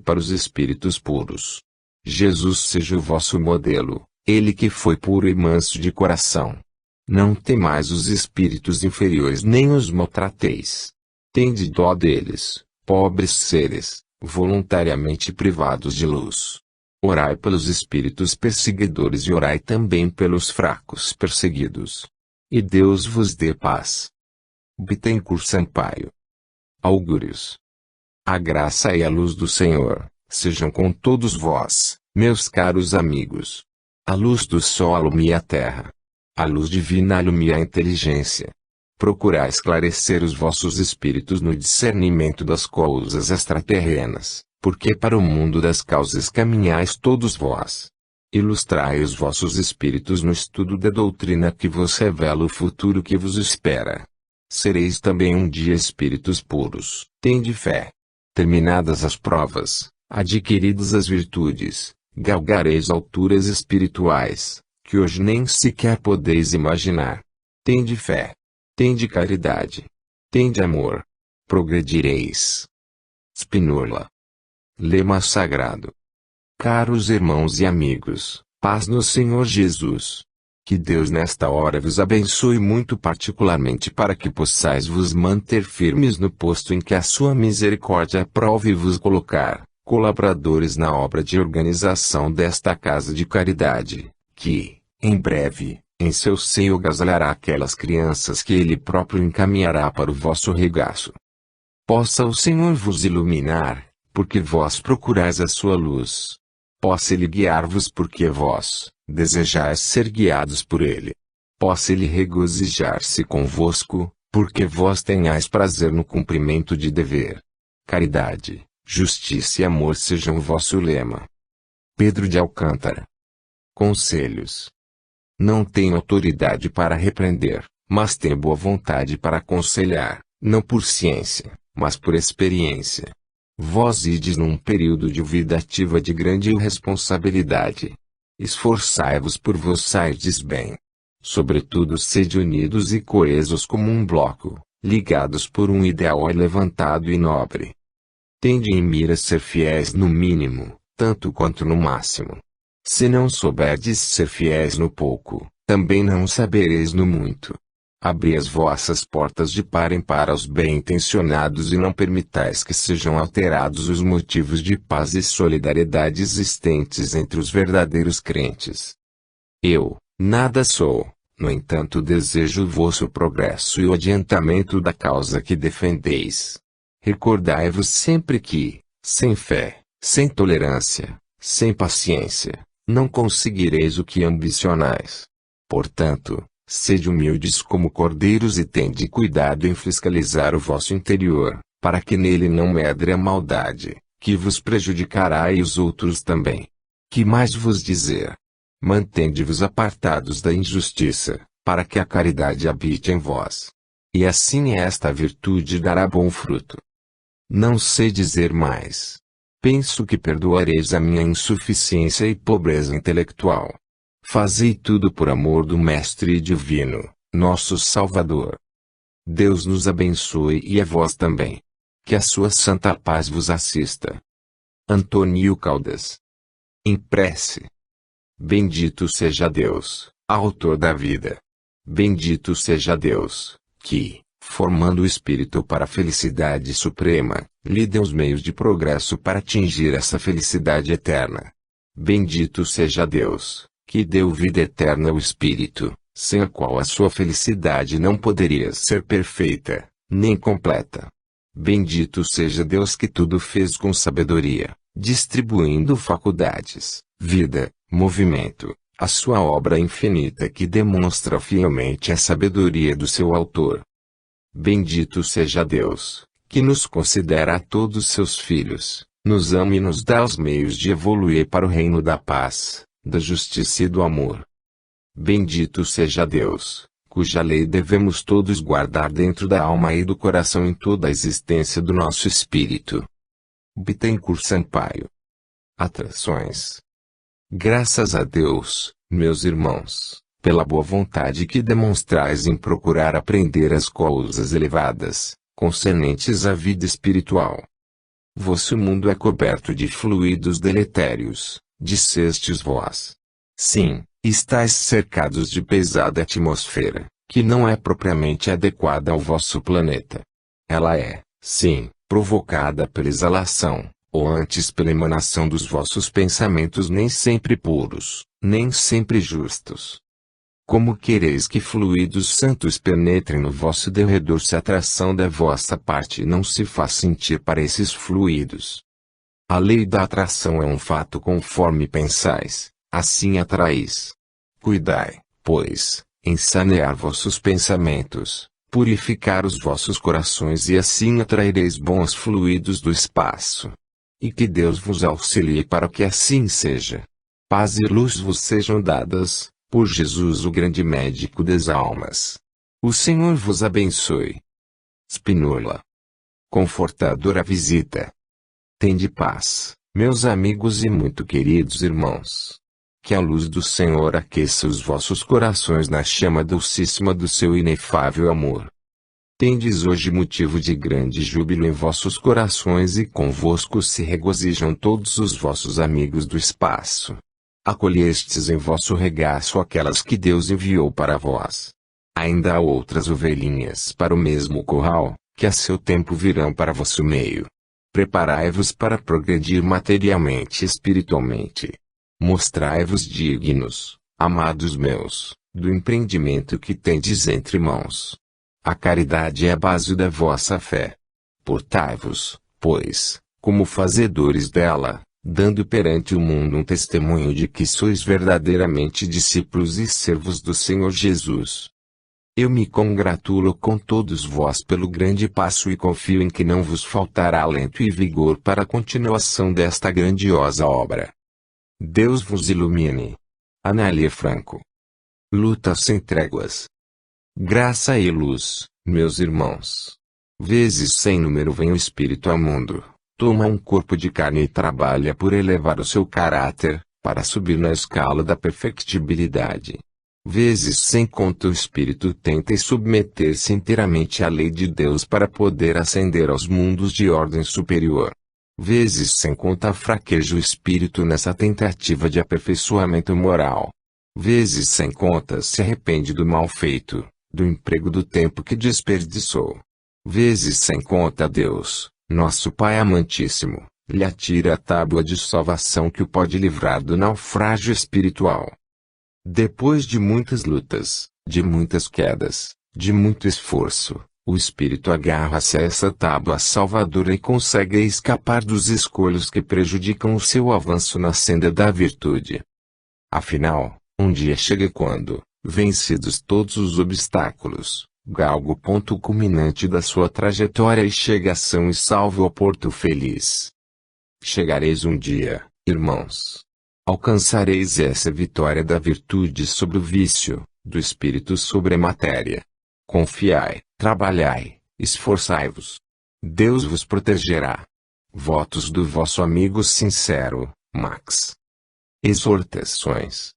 para os espíritos puros. Jesus seja o vosso modelo, ele que foi puro e manso de coração. Não temais os espíritos inferiores nem os maltrateis. Tende dó deles, pobres seres, voluntariamente privados de luz. Orai pelos espíritos perseguidores e orai também pelos fracos perseguidos. E Deus vos dê paz. Bittencourt Sampaio. Augúrios. A graça e a luz do Senhor sejam com todos vós, meus caros amigos. A luz do sol alumia a terra. A luz divina alumia a inteligência. Procurai esclarecer os vossos espíritos no discernimento das coisas extraterrenas, porque para o mundo das causas caminhais todos vós. Ilustrai os vossos espíritos no estudo da doutrina que vos revela o futuro que vos espera. Sereis também um dia espíritos puros. Tende fé. Terminadas as provas, adquiridas as virtudes, galgareis alturas espirituais, que hoje nem sequer podeis imaginar. Tende fé. Tende caridade. Tende amor. Progredireis. Spinola. Lema sagrado. Caros irmãos e amigos, paz no Senhor Jesus. Que Deus nesta hora vos abençoe muito particularmente para que possais vos manter firmes no posto em que a sua misericórdia aprove vos colocar, colaboradores na obra de organização desta casa de caridade, que, em breve, em seu seio agasalhará aquelas crianças que ele próprio encaminhará para o vosso regaço. Possa o Senhor vos iluminar, porque vós procurais a sua luz. Possa ele guiar-vos porque vós desejais ser guiados por ele. Possa ele regozijar-se convosco, porque vós tenhais prazer no cumprimento de dever. Caridade, justiça e amor sejam o vosso lema. Pedro de Alcântara. Conselhos. Não tenho autoridade para repreender, mas tenho boa vontade para aconselhar, não por ciência, mas por experiência. Vós ides num período de vida ativa de grande responsabilidade. Esforçai-vos por vos sairdes bem. Sobretudo sede unidos e coesos como um bloco, ligados por um ideal levantado e nobre. Tende em mira ser fiéis no mínimo, tanto quanto no máximo. Se não souberdes ser fiéis no pouco, também não sabereis no muito. Abri as vossas portas de par em par aos bem-intencionados e não permitais que sejam alterados os motivos de paz e solidariedade existentes entre os verdadeiros crentes. Eu, nada sou, no entanto desejo o vosso progresso e o adiantamento da causa que defendeis. Recordai-vos sempre que, sem fé, sem tolerância, sem paciência, não conseguireis o que ambicionais. Portanto, sede humildes como cordeiros e tende cuidado em fiscalizar o vosso interior, para que nele não medre a maldade, que vos prejudicará e os outros também. Que mais vos dizer? Mantende-vos apartados da injustiça, para que a caridade habite em vós. E assim esta virtude dará bom fruto. Não sei dizer mais. Penso que perdoareis a minha insuficiência e pobreza intelectual. Fazei tudo por amor do Mestre Divino, nosso Salvador. Deus nos abençoe e a vós também. Que a sua santa paz vos assista. Antônio Caldas. Em prece. Bendito seja Deus, autor da vida. Bendito seja Deus, que, formando o espírito para a felicidade suprema, lhe deu os meios de progresso para atingir essa felicidade eterna. Bendito seja Deus, que deu vida eterna ao espírito, sem a qual a sua felicidade não poderia ser perfeita, nem completa. Bendito seja Deus que tudo fez com sabedoria, distribuindo faculdades, vida, movimento, a sua obra infinita que demonstra fielmente a sabedoria do seu autor. Bendito seja Deus, que nos considera a todos seus filhos, nos ama e nos dá os meios de evoluir para o reino da paz, da justiça e do amor. Bendito seja Deus, cuja lei devemos todos guardar dentro da alma e do coração em toda a existência do nosso espírito. Bittencourt Sampaio. Atrações. Graças a Deus, meus irmãos, pela boa vontade que demonstrais em procurar aprender as coisas elevadas, concernentes à vida espiritual. Vosso mundo é coberto de fluidos deletérios, dissestes vós. Sim, estáis cercados de pesada atmosfera, que não é propriamente adequada ao vosso planeta. Ela é, sim, provocada pela exalação, ou antes pela emanação dos vossos pensamentos nem sempre puros, nem sempre justos. Como quereis que fluidos santos penetrem no vosso derredor se a atração da vossa parte não se faz sentir para esses fluidos? A lei da atração é um fato conforme pensais, assim atraís. Cuidai, pois, em sanear vossos pensamentos, purificar os vossos corações e assim atraireis bons fluidos do espaço. E que Deus vos auxilie para que assim seja. Paz e luz vos sejam dadas, por Jesus o grande médico das almas. O Senhor vos abençoe. Spínola. Confortadora visita. Tende paz, meus amigos e muito queridos irmãos. Que a luz do Senhor aqueça os vossos corações na chama dulcíssima do seu inefável amor. Tendes hoje motivo de grande júbilo em vossos corações e convosco se regozijam todos os vossos amigos do espaço. Acolhestes em vosso regaço aquelas que Deus enviou para vós. Ainda há outras ovelhinhas para o mesmo curral, que a seu tempo virão para vosso meio. Preparai-vos para progredir materialmente e espiritualmente. Mostrai-vos dignos, amados meus, do empreendimento que tendes entre mãos. A caridade é a base da vossa fé. Portai-vos, pois, como fazedores dela, dando perante o mundo um testemunho de que sois verdadeiramente discípulos e servos do Senhor Jesus. Eu me congratulo com todos vós pelo grande passo e confio em que não vos faltará alento e vigor para a continuação desta grandiosa obra. Deus vos ilumine. Anália Franco. Luta sem tréguas. Graça e luz, meus irmãos. Vezes sem número vem o Espírito ao mundo, toma um corpo de carne e trabalha por elevar o seu caráter, para subir na escala da perfectibilidade. Vezes sem conta o Espírito tenta submeter-se inteiramente à lei de Deus para poder ascender aos mundos de ordem superior. Vezes sem conta fraqueja o Espírito nessa tentativa de aperfeiçoamento moral. Vezes sem conta se arrepende do mal feito, do emprego do tempo que desperdiçou. Vezes sem conta Deus, nosso Pai amantíssimo, lhe atira a tábua de salvação que o pode livrar do naufrágio espiritual. Depois de muitas lutas, de muitas quedas, de muito esforço, o Espírito agarra-se a essa tábua salvadora e consegue escapar dos escolhos que prejudicam o seu avanço na senda da virtude. Afinal, um dia chega quando, vencidos todos os obstáculos, galga o ponto culminante da sua trajetória e chega são e salvo ao porto feliz. Chegareis um dia, irmãos. Alcançareis essa vitória da virtude sobre o vício, do espírito sobre a matéria. Confiai, trabalhai, esforçai-vos. Deus vos protegerá. Votos do vosso amigo sincero, Max. Exortações.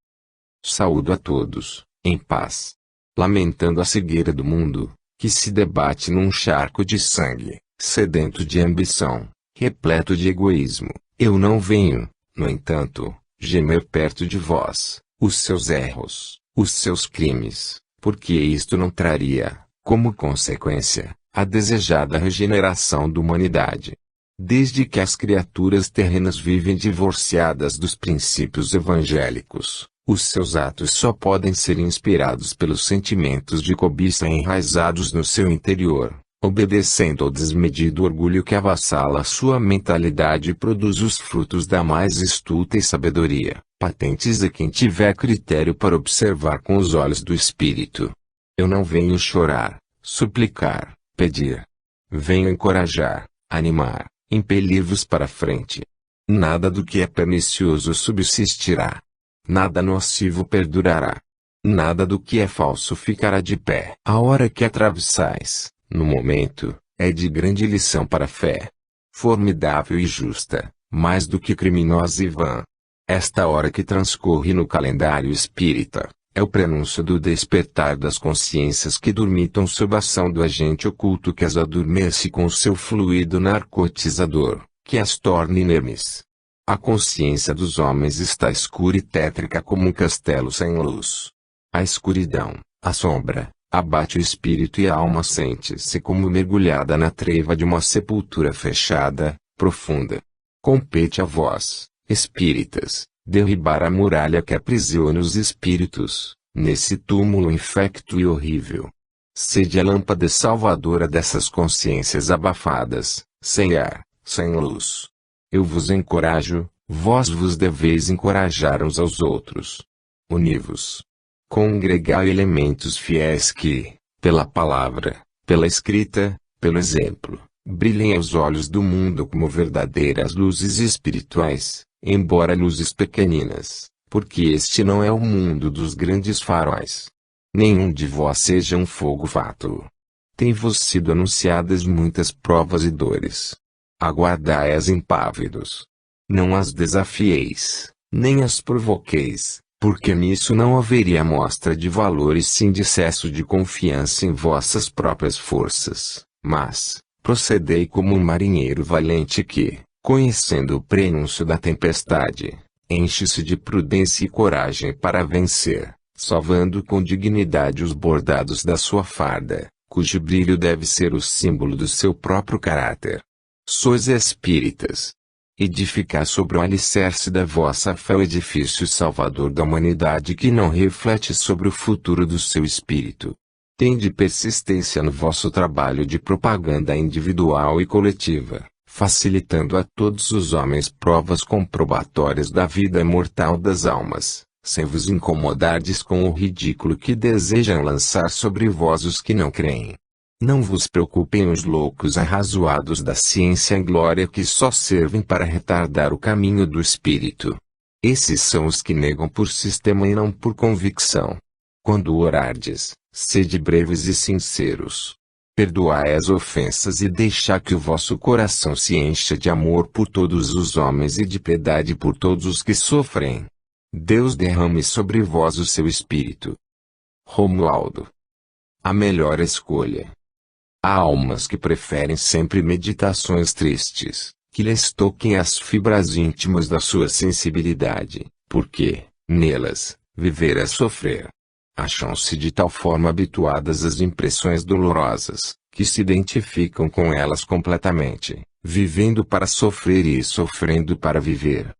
Saúdo a todos, em paz. Lamentando a cegueira do mundo, que se debate num charco de sangue, sedento de ambição, repleto de egoísmo, eu não venho, no entanto, gemer perto de vós, os seus erros, os seus crimes, porque isto não traria, como consequência, a desejada regeneração da humanidade. Desde que as criaturas terrenas vivem divorciadas dos princípios evangélicos, os seus atos só podem ser inspirados pelos sentimentos de cobiça enraizados no seu interior, obedecendo ao desmedido orgulho que avassala sua mentalidade e produz os frutos da mais estulta e sabedoria, patentes a quem tiver critério para observar com os olhos do espírito. Eu não venho chorar, suplicar, pedir. Venho encorajar, animar, impelir-vos para frente. Nada do que é pernicioso subsistirá. Nada nocivo perdurará. Nada do que é falso ficará de pé. A hora que atravessais, no momento, é de grande lição para a fé. Formidável e justa, mais do que criminosa e vã. Esta hora que transcorre no calendário espírita, é o prenúncio do despertar das consciências que dormitam sob a ação do agente oculto que as adormece com o seu fluido narcotizador, que as torna inermes. A consciência dos homens está escura e tétrica como um castelo sem luz. A escuridão, a sombra, abate o espírito e a alma sente-se como mergulhada na treva de uma sepultura fechada, profunda. Compete a vós, espíritas, derribar a muralha que aprisiona os espíritos, nesse túmulo infecto e horrível. Sede a lâmpada salvadora dessas consciências abafadas, sem ar, sem luz. Eu vos encorajo, vós vos deveis encorajar uns aos outros. Uni-vos. Congregai elementos fiéis que, pela palavra, pela escrita, pelo exemplo, brilhem aos olhos do mundo como verdadeiras luzes espirituais, embora luzes pequeninas, porque este não é o mundo dos grandes faróis. Nenhum de vós seja um fogo fátuo. Tem-vos sido anunciadas muitas provas e dores. Aguardai-as impávidos. Não as desafieis, nem as provoqueis, porque nisso não haveria mostra de valor e sim de excesso de confiança em vossas próprias forças, mas, procedei como um marinheiro valente que, conhecendo o prenúncio da tempestade, enche-se de prudência e coragem para vencer, salvando com dignidade os bordados da sua farda, cujo brilho deve ser o símbolo do seu próprio caráter. Sois espíritas. Edificai sobre o alicerce da vossa fé o edifício salvador da humanidade que não reflete sobre o futuro do seu espírito. Tende persistência no vosso trabalho de propaganda individual e coletiva, facilitando a todos os homens provas comprobatórias da vida imortal das almas, sem vos incomodardes com o ridículo que desejam lançar sobre vós os que não creem. Não vos preocupem os loucos arrazoados da ciência e glória que só servem para retardar o caminho do espírito. Esses são os que negam por sistema e não por convicção. Quando orardes, sede breves e sinceros. Perdoai as ofensas e deixai que o vosso coração se encha de amor por todos os homens e de piedade por todos os que sofrem. Deus derrame sobre vós o seu espírito. Romualdo. A melhor escolha. Há almas que preferem sempre meditações tristes, que lhes toquem as fibras íntimas da sua sensibilidade, porque, nelas, viver é sofrer. Acham-se de tal forma habituadas às impressões dolorosas, que se identificam com elas completamente, vivendo para sofrer e sofrendo para viver.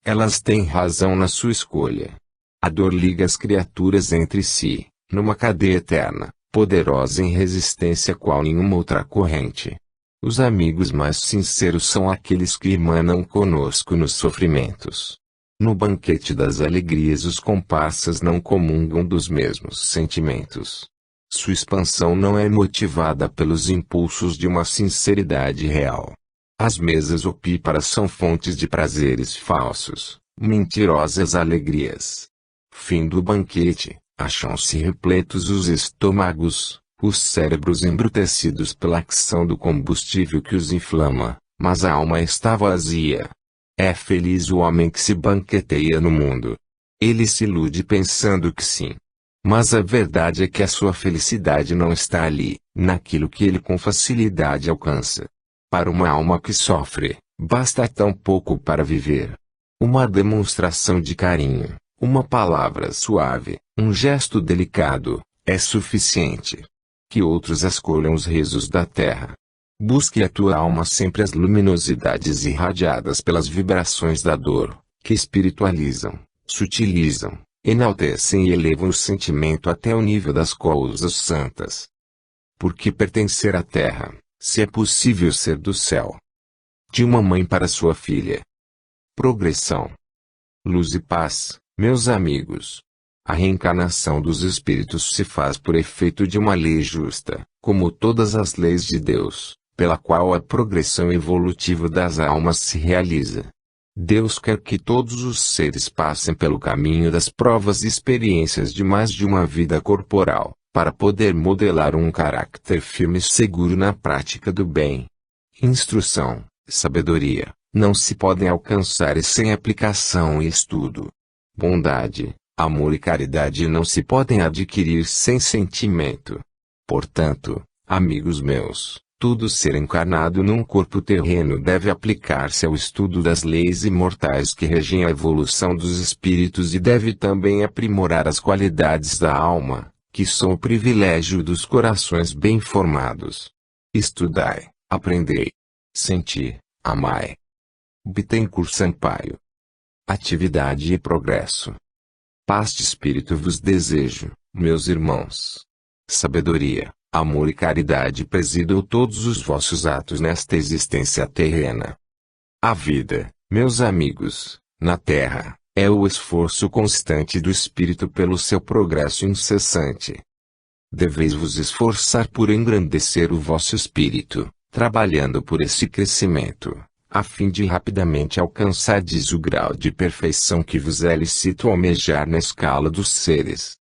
Elas têm razão na sua escolha. A dor liga as criaturas entre si, numa cadeia eterna, poderosa em resistência qual nenhuma outra corrente. Os amigos mais sinceros são aqueles que emanam conosco nos sofrimentos. No banquete das alegrias os comparsas não comungam dos mesmos sentimentos. Sua expansão não é motivada pelos impulsos de uma sinceridade real. As mesas opíparas são fontes de prazeres falsos, mentirosas alegrias. Fim do banquete. Acham-se repletos os estômagos, os cérebros embrutecidos pela ação do combustível que os inflama, mas a alma está vazia. É feliz o homem que se banqueteia no mundo. Ele se ilude pensando que sim. Mas a verdade é que a sua felicidade não está ali, naquilo que ele com facilidade alcança. Para uma alma que sofre, basta tão pouco para viver. Uma demonstração de carinho, uma palavra suave, um gesto delicado, é suficiente. Que outros escolham os risos da terra. Busque a tua alma sempre as luminosidades irradiadas pelas vibrações da dor, que espiritualizam, sutilizam, enaltecem e elevam o sentimento até o nível das coisas santas. Por que pertencer à terra, se é possível ser do céu? De uma mãe para sua filha. Progressão. Luz e paz, meus amigos. A reencarnação dos espíritos se faz por efeito de uma lei justa, como todas as leis de Deus, pela qual a progressão evolutiva das almas se realiza. Deus quer que todos os seres passem pelo caminho das provas e experiências de mais de uma vida corporal, para poder modelar um caráter firme e seguro na prática do bem. Instrução, sabedoria, não se podem alcançar sem aplicação e estudo. Bondade, amor e caridade não se podem adquirir sem sentimento. Portanto, amigos meus, Todo ser encarnado num corpo terreno deve aplicar-se ao estudo das leis imortais que regem a evolução dos espíritos e deve também aprimorar as qualidades da alma, que são o privilégio dos corações bem formados. Estudai, aprendei, senti, amai. Bittencourt Sampaio. Atividade e progresso. Paz de espírito vos desejo, meus irmãos. Sabedoria, amor e caridade presidam todos os vossos atos nesta existência terrena. A vida, meus amigos, na Terra, é o esforço constante do espírito pelo seu progresso incessante. Deveis vos esforçar por engrandecer o vosso espírito, trabalhando por esse crescimento, a fim de rapidamente alcançardes o grau de perfeição que vos é lícito almejar na escala dos seres.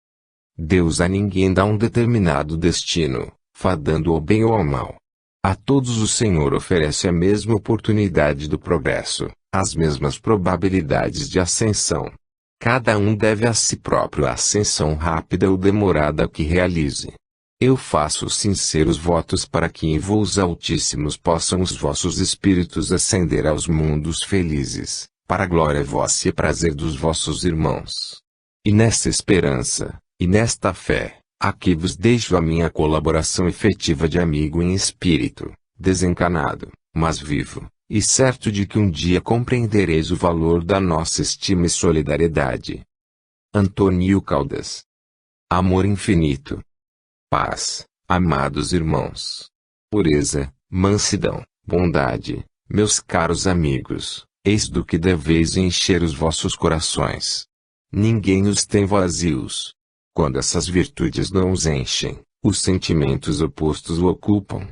Deus a ninguém dá um determinado destino, fadando ao bem ou ao mal. A todos o Senhor oferece a mesma oportunidade do progresso, as mesmas probabilidades de ascensão. Cada um deve a si próprio a ascensão rápida ou demorada que realize. Eu faço sinceros votos para que em voos altíssimos possam os vossos espíritos ascender aos mundos felizes, para a glória vossa e prazer dos vossos irmãos. E nessa esperança, e nesta fé, aqui vos deixo a minha colaboração efetiva de amigo em espírito, desencarnado, mas vivo, e certo de que um dia compreendereis o valor da nossa estima e solidariedade. Antônio Caldas. Amor infinito. Paz, amados irmãos. Pureza, mansidão, bondade, meus caros amigos, eis do que deveis encher os vossos corações. Ninguém os tem vazios. Quando essas virtudes não os enchem, os sentimentos opostos o ocupam.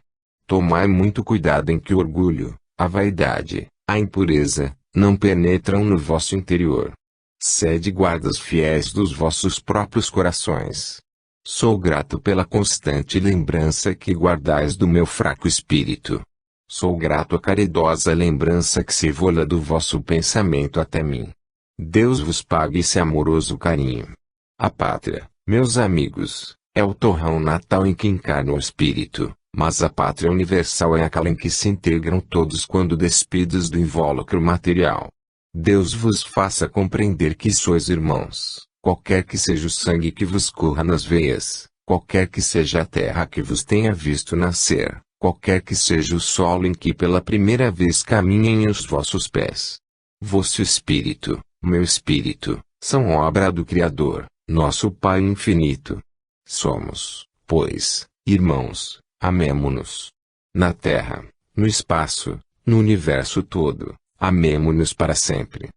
Tomai muito cuidado em que o orgulho, a vaidade, a impureza, não penetram no vosso interior. Sede guardas fiéis dos vossos próprios corações. Sou grato pela constante lembrança que guardais do meu fraco espírito. Sou grato à caridosa lembrança que se vola do vosso pensamento até mim. Deus vos pague esse amoroso carinho. A pátria, meus amigos, é o torrão natal em que encarna o espírito, mas a pátria universal é aquela em que se integram todos quando despidos do invólucro material. Deus vos faça compreender que sois irmãos, qualquer que seja o sangue que vos corra nas veias, qualquer que seja a terra que vos tenha visto nascer, qualquer que seja o solo em que pela primeira vez caminhem os vossos pés. Vosso espírito, meu espírito, são obra do Criador, nosso Pai infinito. Somos, pois, irmãos, amemo-nos. Na terra, no espaço, no universo todo, amemo-nos para sempre.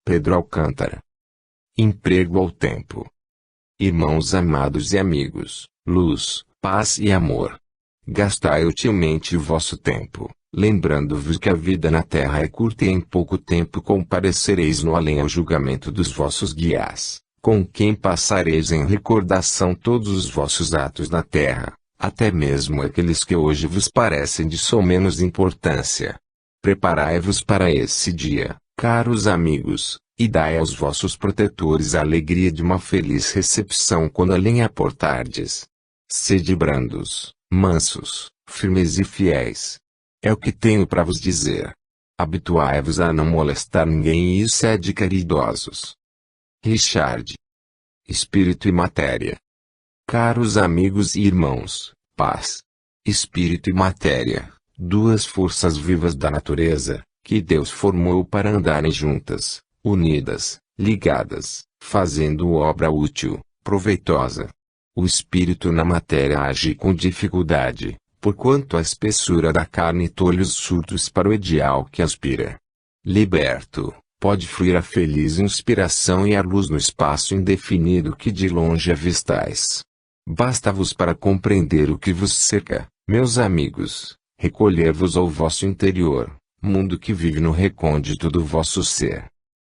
Pedro Alcântara. Emprego ao tempo. Irmãos amados e amigos, luz, paz e amor. Gastai utilmente o vosso tempo, lembrando-vos que a vida na terra é curta e em pouco tempo comparecereis no além ao julgamento dos vossos guias, com quem passareis em recordação todos os vossos atos na terra, até mesmo aqueles que hoje vos parecem de menos importância. Preparai-vos para esse dia, caros amigos, e dai aos vossos protetores a alegria de uma feliz recepção quando além aportardes. Sede brandos, mansos, firmes e fiéis. É o que tenho para vos dizer. Habituai-vos a não molestar ninguém e sede caridosos. Richard. Espírito e matéria. Caros amigos e irmãos, paz. Espírito e matéria, duas forças vivas da natureza, que Deus formou para andarem juntas, unidas, ligadas, fazendo obra útil, proveitosa. O espírito na matéria age com dificuldade, porquanto a espessura da carne tolhe os surtos para o ideal que aspira. Liberto, pode fluir a feliz inspiração e a luz no espaço indefinido que de longe avistais. Basta-vos para compreender o que vos cerca, meus amigos, recolher-vos ao vosso interior, mundo que vive no recôndito do vosso ser.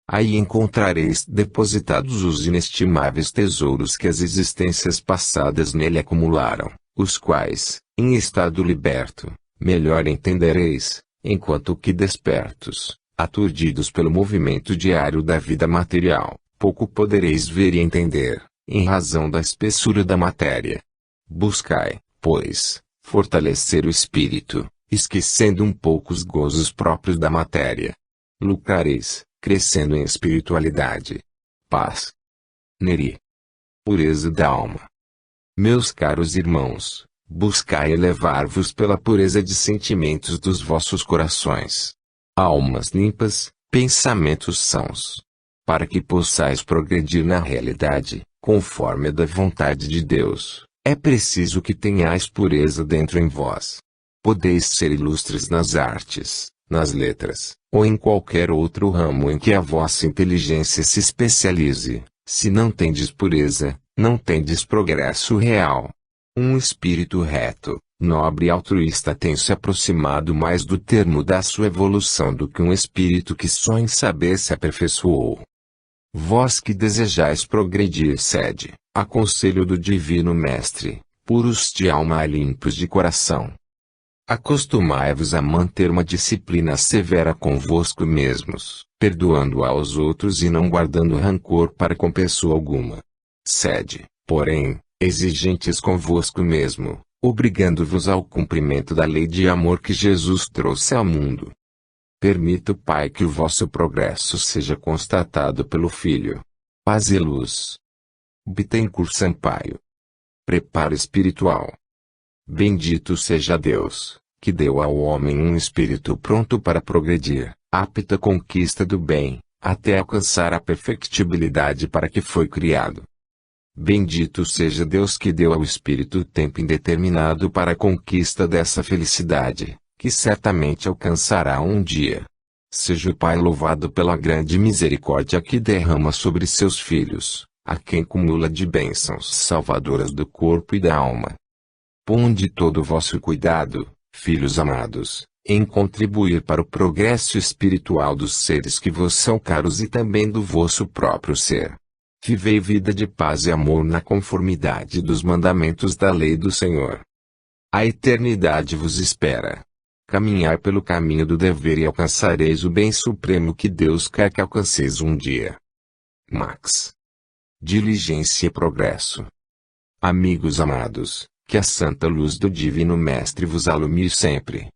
Aí encontrareis depositados os inestimáveis tesouros que as existências passadas nele acumularam, os quais, em estado liberto, melhor entendereis, enquanto que despertos, aturdidos pelo movimento diário da vida material, pouco podereis ver e entender, em razão da espessura da matéria. Buscai, pois, fortalecer o espírito, esquecendo um pouco os gozos próprios da matéria. Lucrareis, crescendo em espiritualidade. Paz. Neri. Pureza da alma. Meus caros irmãos, buscai elevar-vos pela pureza de sentimentos dos vossos corações. Almas limpas, pensamentos sãos. Para que possais progredir na realidade, conforme a da vontade de Deus, é preciso que tenhais pureza dentro em vós. Podeis ser ilustres nas artes, nas letras, ou em qualquer outro ramo em que a vossa inteligência se especialize. Se não tendes pureza, não tendes progresso real. Um espírito reto, nobre e altruísta tem se aproximado mais do termo da sua evolução do que um espírito que só em saber se aperfeiçoou. Vós que desejais progredir sede, aconselho do Divino Mestre, puros de alma e limpos de coração. Acostumai-vos a manter uma disciplina severa convosco mesmos, perdoando aos outros e não guardando rancor para com pessoa alguma. Sede, porém, exigentes convosco mesmo, obrigando-vos ao cumprimento da lei de amor que Jesus trouxe ao mundo. Permita o Pai que o vosso progresso seja constatado pelo Filho. Paz e luz. Bittencourt Sampaio. Preparo espiritual. Bendito seja Deus, que deu ao homem um espírito pronto para progredir, apto à conquista do bem, até alcançar a perfectibilidade para que foi criado. Bendito seja Deus que deu ao espírito tempo indeterminado para a conquista dessa felicidade, que certamente alcançará um dia. Seja o Pai louvado pela grande misericórdia que derrama sobre seus filhos, a quem cumula de bênçãos salvadoras do corpo e da alma. Ponde todo o vosso cuidado, filhos amados, em contribuir para o progresso espiritual dos seres que vos são caros e também do vosso próprio ser. Vivei vida de paz e amor na conformidade dos mandamentos da lei do Senhor. A eternidade vos espera. Caminhai pelo caminho do dever e alcançareis o bem supremo que Deus quer que alcanceis um dia. Max. Diligência e progresso. Amigos amados, que a santa luz do Divino Mestre vos alumie sempre.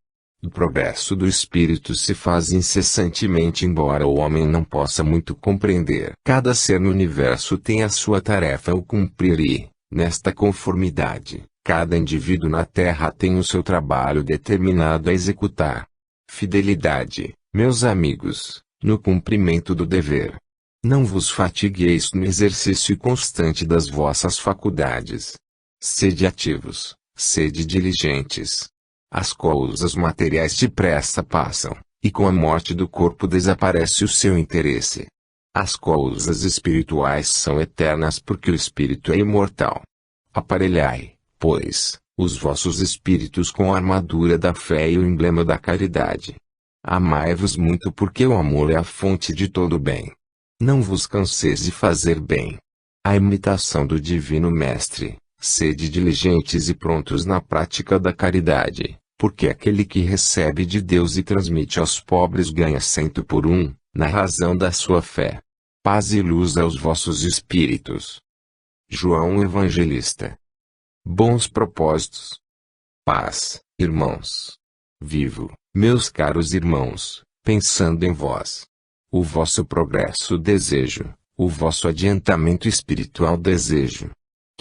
O progresso do Espírito se faz incessantemente embora o homem não possa muito compreender. Cada ser no universo tem a sua tarefa a cumprir e, nesta conformidade, cada indivíduo na Terra tem o seu trabalho determinado a executar. Fidelidade, meus amigos, no cumprimento do dever. Não vos fatigueis no exercício constante das vossas faculdades. Sede ativos, sede diligentes. As coisas materiais depressa passam, e com a morte do corpo desaparece o seu interesse. As coisas espirituais são eternas porque o espírito é imortal. Aparelhai, pois, os vossos espíritos com a armadura da fé e o emblema da caridade. Amai-vos muito porque o amor é a fonte de todo bem. Não vos canseis de fazer bem. A imitação do Divino Mestre. Sede diligentes e prontos na prática da caridade, porque aquele que recebe de Deus e transmite aos pobres ganha 100 por 1, na razão da sua fé. Paz e luz aos vossos espíritos. João Evangelista. Bons propósitos. Paz, irmãos. Vivo, meus caros irmãos, pensando em vós. O vosso progresso desejo, o vosso adiantamento espiritual desejo.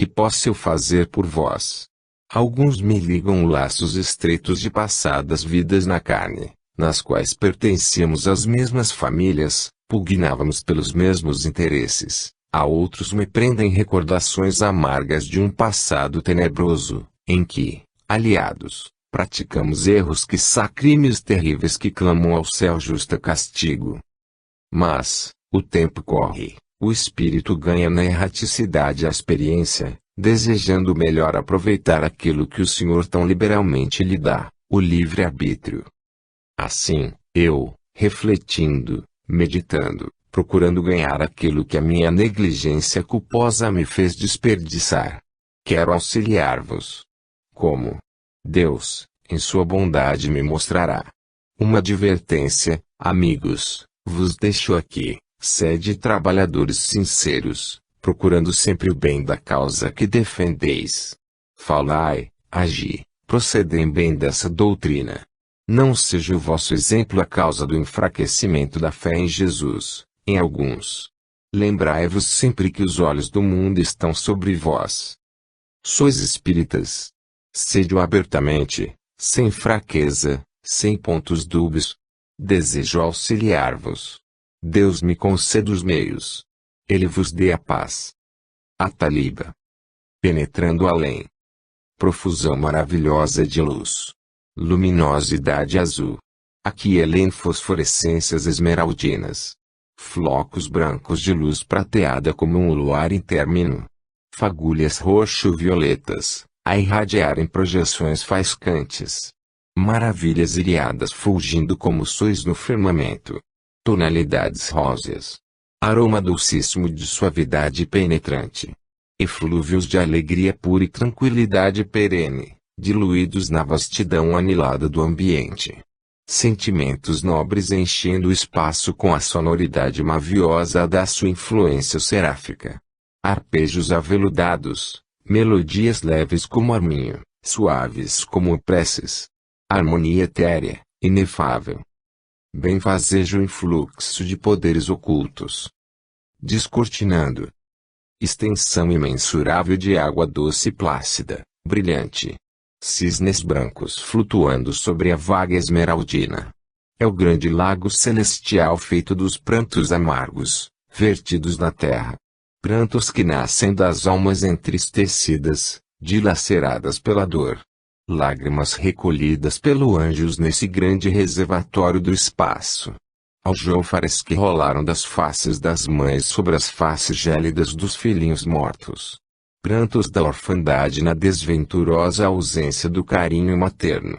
Que possa eu fazer por vós? Alguns me ligam laços estreitos de passadas vidas na carne, nas quais pertencíamos às mesmas famílias, pugnávamos pelos mesmos interesses. A outros me prendem recordações amargas de um passado tenebroso, em que, aliados, praticamos erros quiçá crimes terríveis que clamam ao céu justo castigo. Mas, o tempo corre. O espírito ganha na erraticidade a experiência, desejando melhor aproveitar aquilo que o Senhor tão liberalmente lhe dá, o livre-arbítrio. Assim, eu, refletindo, meditando, procurando ganhar aquilo que a minha negligência culposa me fez desperdiçar. Quero auxiliar-vos. Como? Deus, em sua bondade me mostrará. Uma advertência, amigos, vos deixo aqui. Sede trabalhadores sinceros, procurando sempre o bem da causa que defendeis. Falai, agi, Procedem bem dessa doutrina. Não seja o vosso exemplo a causa do enfraquecimento da fé em Jesus, em alguns. Lembrai-vos sempre que os olhos do mundo estão sobre vós. Sois espíritas. Sede-o abertamente, sem fraqueza, sem pontos dúbios. Desejo auxiliar-vos. Deus me conceda os meios. Ele vos dê a paz. Ataliba. Penetrando além. Profusão maravilhosa de luz. Luminosidade azul. Aquilém fosforescências esmeraldinas. Flocos brancos de luz prateada como um luar intermino. Fagulhas roxo-violetas, a irradiar em projeções faiscantes. Maravilhas iriadas fulgindo como sois no firmamento. Tonalidades róseas. Aroma dulcíssimo de suavidade penetrante. Eflúvios de alegria pura e tranquilidade perene, diluídos na vastidão anilada do ambiente. Sentimentos nobres enchendo o espaço com a sonoridade maviosa da sua influência seráfica. Arpejos aveludados, melodias leves como arminho, suaves como preces. Harmonia etérea, inefável. Benfazejo influxo de poderes ocultos. Descortinando. Extensão imensurável de água doce e plácida, brilhante. Cisnes brancos flutuando sobre a vaga esmeraldina. É o grande lago celestial feito dos prantos amargos, vertidos na terra. Prantos que nascem das almas entristecidas, dilaceradas pela dor. Lágrimas recolhidas pelo anjos nesse grande reservatório do espaço. Aljófares que rolaram das faces das mães sobre as faces gélidas dos filhinhos mortos. Prantos da orfandade na desventurosa ausência do carinho materno.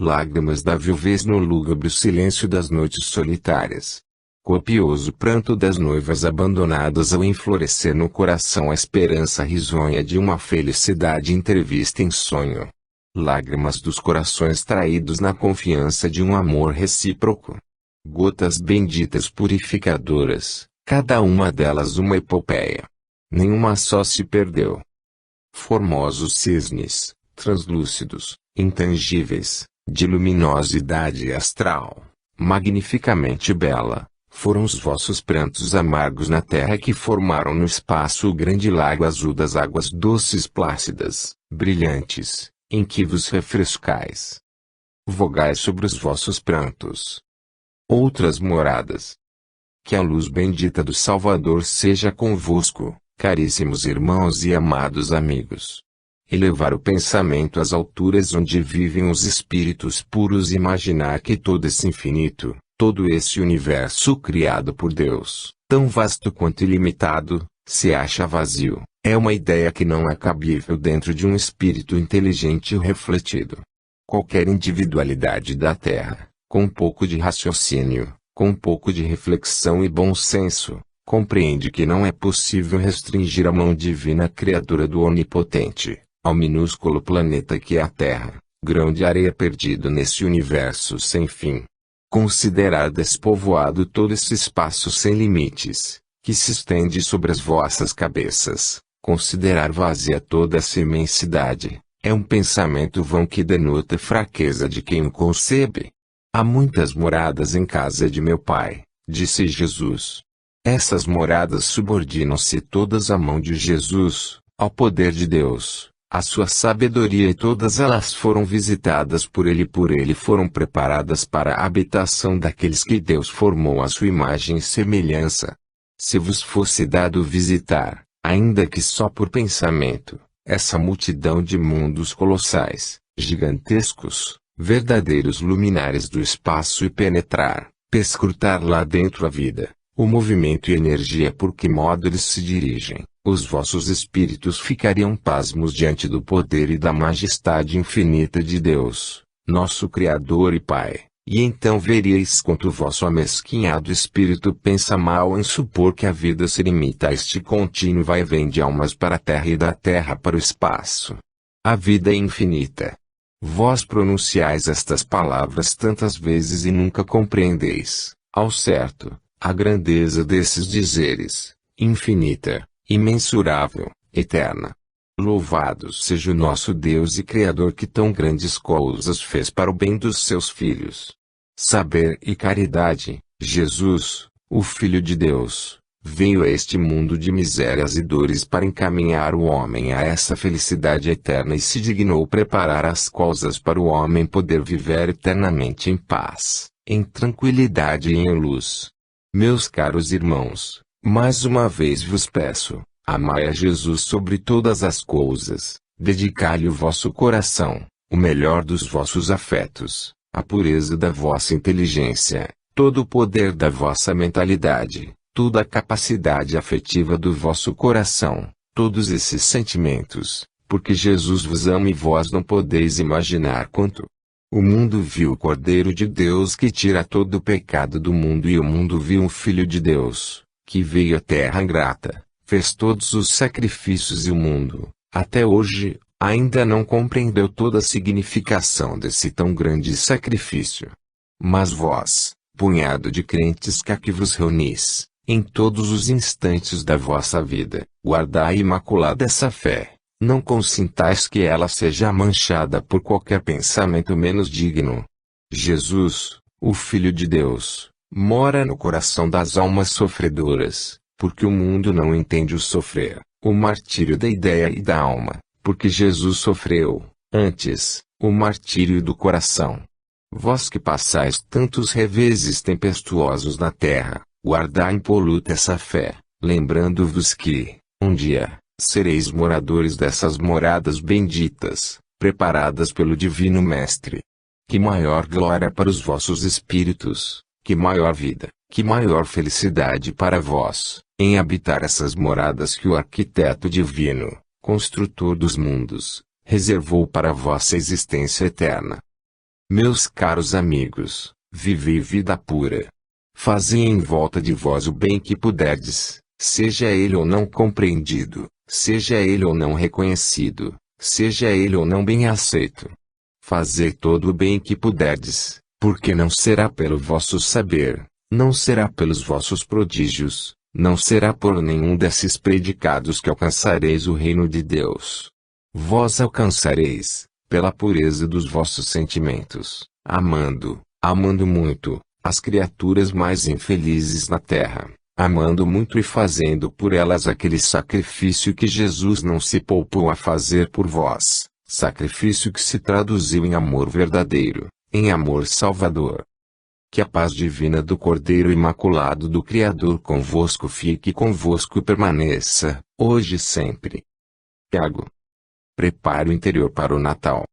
Lágrimas da viuvez no lúgubre silêncio das noites solitárias. Copioso pranto das noivas abandonadas ao enflorescer no coração a esperança risonha de uma felicidade entrevista em sonho. Lágrimas dos corações traídos na confiança de um amor recíproco. Gotas benditas purificadoras, cada uma delas uma epopeia. Nenhuma só se perdeu. Formosos cisnes, translúcidos, intangíveis, de luminosidade astral, magnificamente bela, foram os vossos prantos amargos na terra que formaram no espaço o grande lago azul das águas doces plácidas, brilhantes, em que vos refrescais. Vogai sobre os vossos prantos. Outras moradas. Que a luz bendita do Salvador seja convosco, caríssimos irmãos e amados amigos. Elevar o pensamento às alturas onde vivem os espíritos puros e imaginar que todo esse infinito, todo esse universo criado por Deus, tão vasto quanto ilimitado, se acha vazio, é uma ideia que não é cabível dentro de um espírito inteligente e refletido. Qualquer individualidade da Terra, com um pouco de raciocínio, com um pouco de reflexão e bom senso, compreende que não é possível restringir a mão divina criadora do Onipotente, ao minúsculo planeta que é a Terra, grão de areia perdido nesse universo sem fim. Considerar despovoado todo esse espaço sem limites, que se estende sobre as vossas cabeças, considerar vazia toda essa imensidade, é um pensamento vão que denota fraqueza de quem o concebe. Há muitas moradas em casa de meu Pai, disse Jesus. Essas moradas subordinam-se todas à mão de Jesus, ao poder de Deus, à sua sabedoria e todas elas foram visitadas por ele foram preparadas para a habitação daqueles que Deus formou à sua imagem e semelhança. Se vos fosse dado visitar, ainda que só por pensamento, essa multidão de mundos colossais, gigantescos, verdadeiros luminares do espaço e penetrar, perscrutar lá dentro a vida, o movimento e energia por que modo eles se dirigem, os vossos espíritos ficariam pasmos diante do poder e da majestade infinita de Deus, nosso Criador e Pai, e então veríeis quanto o vosso amesquinhado espírito pensa mal em supor que a vida se limita a este contínuo vai e vem de almas para a terra e da terra para o espaço. A vida é infinita. Vós pronunciais estas palavras tantas vezes e nunca compreendeis, ao certo, a grandeza desses dizeres, infinita, imensurável, eterna. Louvado seja o nosso Deus e Criador que tão grandes coisas fez para o bem dos seus filhos. Saber e caridade, Jesus, o Filho de Deus, veio a este mundo de misérias e dores para encaminhar o homem a essa felicidade eterna e se dignou preparar as coisas para o homem poder viver eternamente em paz, em tranquilidade e em luz. Meus caros irmãos, mais uma vez vos peço, amai a Jesus sobre todas as coisas, dedicai-lhe o vosso coração, o melhor dos vossos afetos, a pureza da vossa inteligência, todo o poder da vossa mentalidade, toda a capacidade afetiva do vosso coração, todos esses sentimentos, porque Jesus vos ama e vós não podeis imaginar quanto. O mundo viu o Cordeiro de Deus que tira todo o pecado do mundo e o mundo viu o Filho de Deus, que veio à terra ingrata, fez todos os sacrifícios e o mundo, até hoje, ainda não compreendeu toda a significação desse tão grande sacrifício. Mas vós, punhado de crentes que aqui vos reunis, em todos os instantes da vossa vida, guardai imaculada essa fé, não consintais que ela seja manchada por qualquer pensamento menos digno. Jesus, o Filho de Deus, mora no coração das almas sofredoras, porque o mundo não entende o sofrer, o martírio da ideia e da alma, porque Jesus sofreu, antes, o martírio do coração. Vós que passais tantos reveses tempestuosos na terra, guardai impoluta essa fé, lembrando-vos que, um dia, sereis moradores dessas moradas benditas, preparadas pelo Divino Mestre. Que maior glória para os vossos espíritos, que maior vida, que maior felicidade para vós, em habitar essas moradas que o Arquiteto Divino, Construtor dos mundos, reservou para a vossa existência eterna. Meus caros amigos, vivei vida pura. Fazei em volta de vós o bem que puderdes, seja ele ou não compreendido, seja ele ou não reconhecido, seja ele ou não bem aceito. Fazei todo o bem que puderdes, porque não será pelo vosso saber, não será pelos vossos prodígios, não será por nenhum desses predicados que alcançareis o reino de Deus. Vós alcançareis, pela pureza dos vossos sentimentos, amando muito, as criaturas mais infelizes na terra, amando muito e fazendo por elas aquele sacrifício que Jesus não se poupou a fazer por vós, sacrifício que se traduziu em amor verdadeiro, em amor salvador. Que a paz divina do Cordeiro Imaculado do Criador convosco fique e convosco permaneça, hoje e sempre. Tiago. Prepare o interior para o Natal.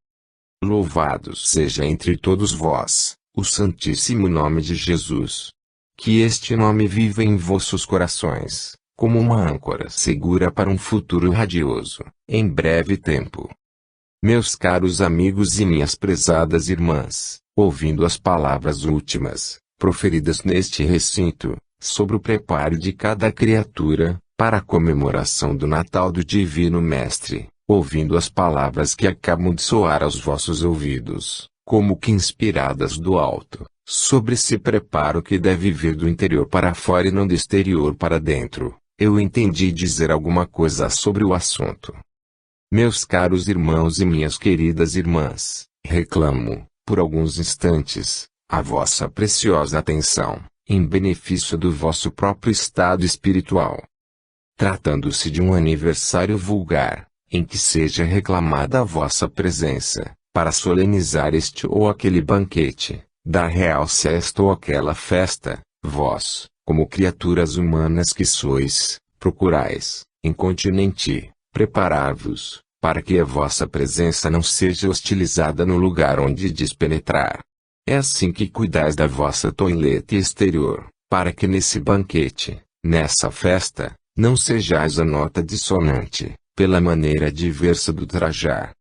Louvado seja entre todos vós, o Santíssimo Nome de Jesus. Que este nome viva em vossos corações, como uma âncora segura para um futuro radioso, em breve tempo. Meus caros amigos e minhas prezadas irmãs, ouvindo as palavras últimas, proferidas neste recinto, sobre o preparo de cada criatura, para a comemoração do Natal do Divino Mestre, ouvindo as palavras que acabam de soar aos vossos ouvidos, como que inspiradas do alto, sobre esse preparo que deve vir do interior para fora e não do exterior para dentro, eu entendi dizer alguma coisa sobre o assunto. Meus caros irmãos e minhas queridas irmãs, reclamo, por alguns instantes, a vossa preciosa atenção, em benefício do vosso próprio estado espiritual. Tratando-se de um aniversário vulgar, em que seja reclamada a vossa presença, para solenizar este ou aquele banquete, dar realce a esta ou aquela festa, vós, como criaturas humanas que sois, procurais, incontinenti, preparar-vos, para que a vossa presença não seja hostilizada no lugar onde diz penetrar. É assim que cuidais da vossa toilette exterior, para que nesse banquete, nessa festa, não sejais a nota dissonante, pela maneira diversa do trajar.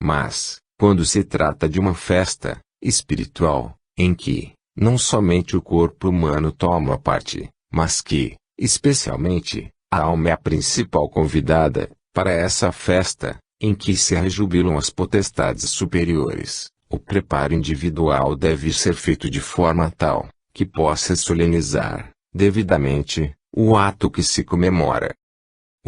Mas, quando se trata de uma festa espiritual, em que, não somente o corpo humano toma parte, mas que, especialmente, a alma é a principal convidada, para essa festa, em que se rejubilam as potestades superiores, o preparo individual deve ser feito de forma tal, que possa solenizar, devidamente, o ato que se comemora.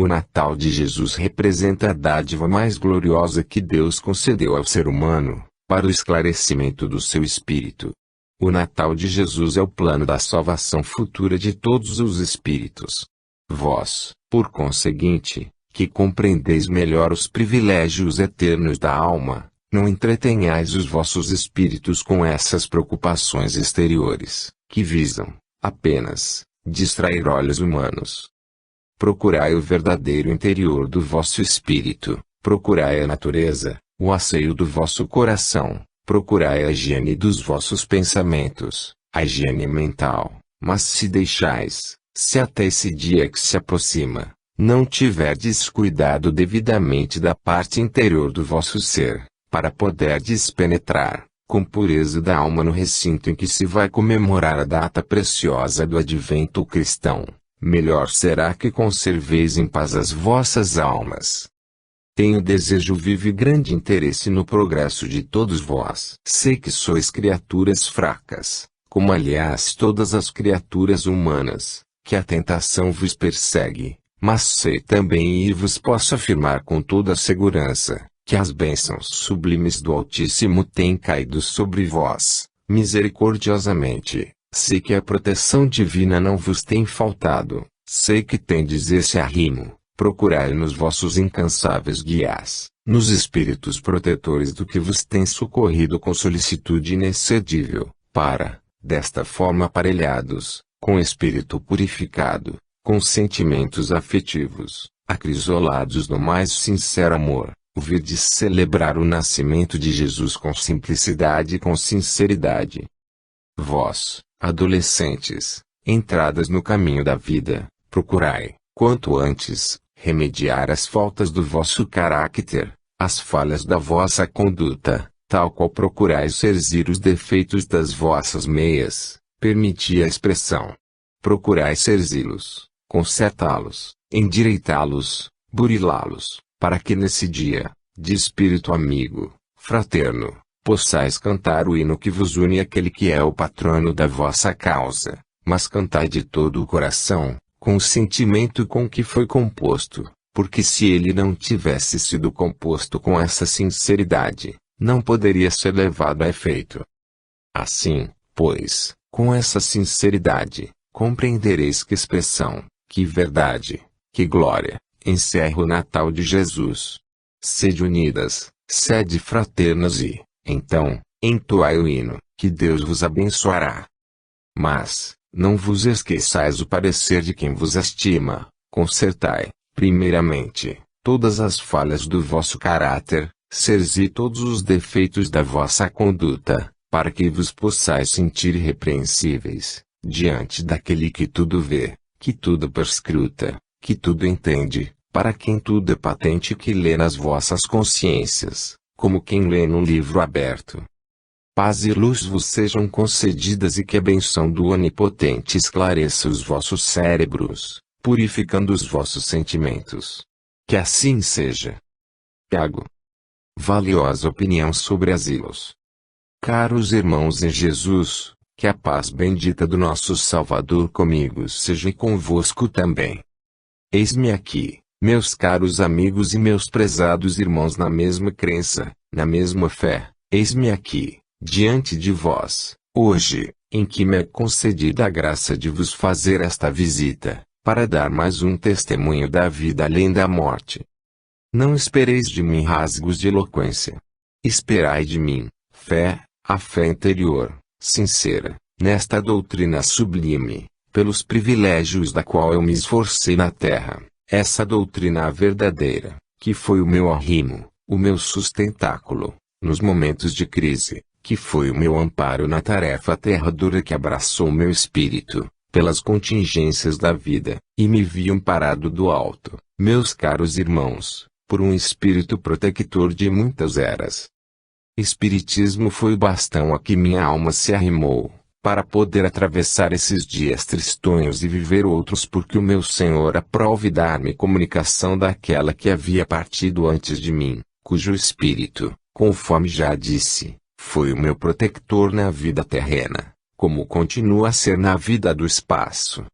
O Natal de Jesus representa a dádiva mais gloriosa que Deus concedeu ao ser humano, para o esclarecimento do seu espírito. O Natal de Jesus é o plano da salvação futura de todos os espíritos. Vós, por conseguinte, que compreendeis melhor os privilégios eternos da alma, não entretenhais os vossos espíritos com essas preocupações exteriores, que visam, apenas, distrair olhos humanos. Procurai o verdadeiro interior do vosso espírito, procurai a natureza, o asseio do vosso coração, procurai a higiene dos vossos pensamentos, a higiene mental, mas se deixais, se até esse dia que se aproxima, não tiverdes cuidado devidamente da parte interior do vosso ser, para poderdes penetrar, com pureza da alma no recinto em que se vai comemorar a data preciosa do advento cristão, melhor será que conserveis em paz as vossas almas. Tenho desejo vivo e grande interesse no progresso de todos vós. Sei que sois criaturas fracas, como aliás todas as criaturas humanas, que a tentação vos persegue, mas sei também e vos posso afirmar com toda a segurança, que as bênçãos sublimes do Altíssimo têm caído sobre vós, misericordiosamente. Sei que a proteção divina não vos tem faltado, sei que tendes esse arrimo, procurai nos vossos incansáveis guias, nos espíritos protetores do que vos tem socorrido com solicitude inexcedível, para, desta forma aparelhados, com espírito purificado, com sentimentos afetivos, acrisolados no mais sincero amor, virdes celebrar o nascimento de Jesus com simplicidade e com sinceridade. Vós, adolescentes, entradas no caminho da vida, procurai, quanto antes, remediar as faltas do vosso caráter, as falhas da vossa conduta, tal qual procurais serzir os defeitos das vossas meias, permiti a expressão. Procurai serzi-los, consertá-los, endireitá-los, burilá-los, para que nesse dia, de espírito amigo, fraterno, possais cantar o hino que vos une àquele que é o patrono da vossa causa, mas cantai de todo o coração, com o sentimento com que foi composto, porque se ele não tivesse sido composto com essa sinceridade, não poderia ser levado a efeito. Assim, pois, com essa sinceridade, compreendereis que expressão, que verdade, que glória, encerra o Natal de Jesus. Sede unidas, sede fraternas e, então, entoai o hino, que Deus vos abençoará. Mas, não vos esqueçais o parecer de quem vos estima, consertai, primeiramente, todas as falhas do vosso caráter, serzi todos os defeitos da vossa conduta, para que vos possais sentir irrepreensíveis, diante daquele que tudo vê, que tudo perscruta, que tudo entende, para quem tudo é patente e que lê nas vossas consciências, como quem lê num livro aberto. Paz e luz vos sejam concedidas e que a benção do Onipotente esclareça os vossos cérebros, purificando os vossos sentimentos. Que assim seja. Tiago. Valiosa opinião sobre asilos. Caros irmãos em Jesus, que a paz bendita do nosso Salvador comigo seja e convosco também. Eis-me aqui, meus caros amigos e meus prezados irmãos na mesma crença, na mesma fé, eis-me aqui, diante de vós, hoje, em que me é concedida a graça de vos fazer esta visita, para dar mais um testemunho da vida além da morte. Não espereis de mim rasgos de eloquência. Esperai de mim, fé, a fé interior, sincera, nesta doutrina sublime, pelos privilégios da qual eu me esforcei na terra, essa doutrina a verdadeira, que foi o meu arrimo, o meu sustentáculo, nos momentos de crise, que foi o meu amparo na tarefa aterradora que abraçou o meu espírito, pelas contingências da vida, e me vi amparado do alto, meus caros irmãos, por um espírito protector de muitas eras. Espiritismo foi o bastão a que minha alma se arrimou, para poder atravessar esses dias tristonhos e viver outros porque o meu Senhor aprove dar-me comunicação daquela que havia partido antes de mim, cujo espírito, conforme já disse, foi o meu protector na vida terrena, como continua a ser na vida do espaço.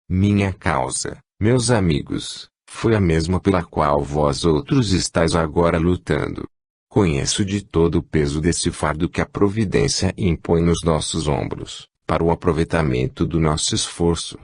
Minha causa, meus amigos, Foi a mesma pela qual vós outros estáis agora lutando. Conheço de todo o peso desse fardo que a providência impõe nos nossos ombros, para o aproveitamento do nosso esforço.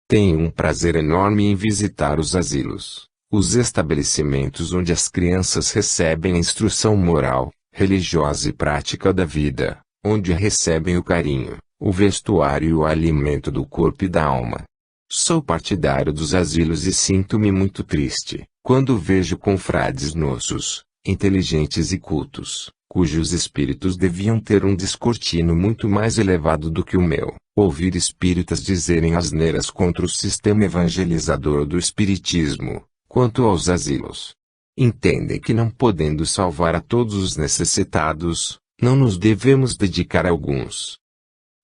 Tenho um prazer enorme em visitar os asilos, os estabelecimentos onde as crianças recebem a instrução moral, religiosa e prática da vida, onde recebem o carinho, o vestuário e o alimento do corpo e da alma. Sou partidário dos asilos e sinto-me muito triste, quando vejo confrades nossos, inteligentes e cultos, cujos espíritos deviam ter um descortino muito mais elevado do que o meu, ouvir espíritas dizerem asneiras contra o sistema evangelizador do espiritismo, quanto aos asilos. Entendem que não podendo salvar a todos os necessitados, não nos devemos dedicar a alguns.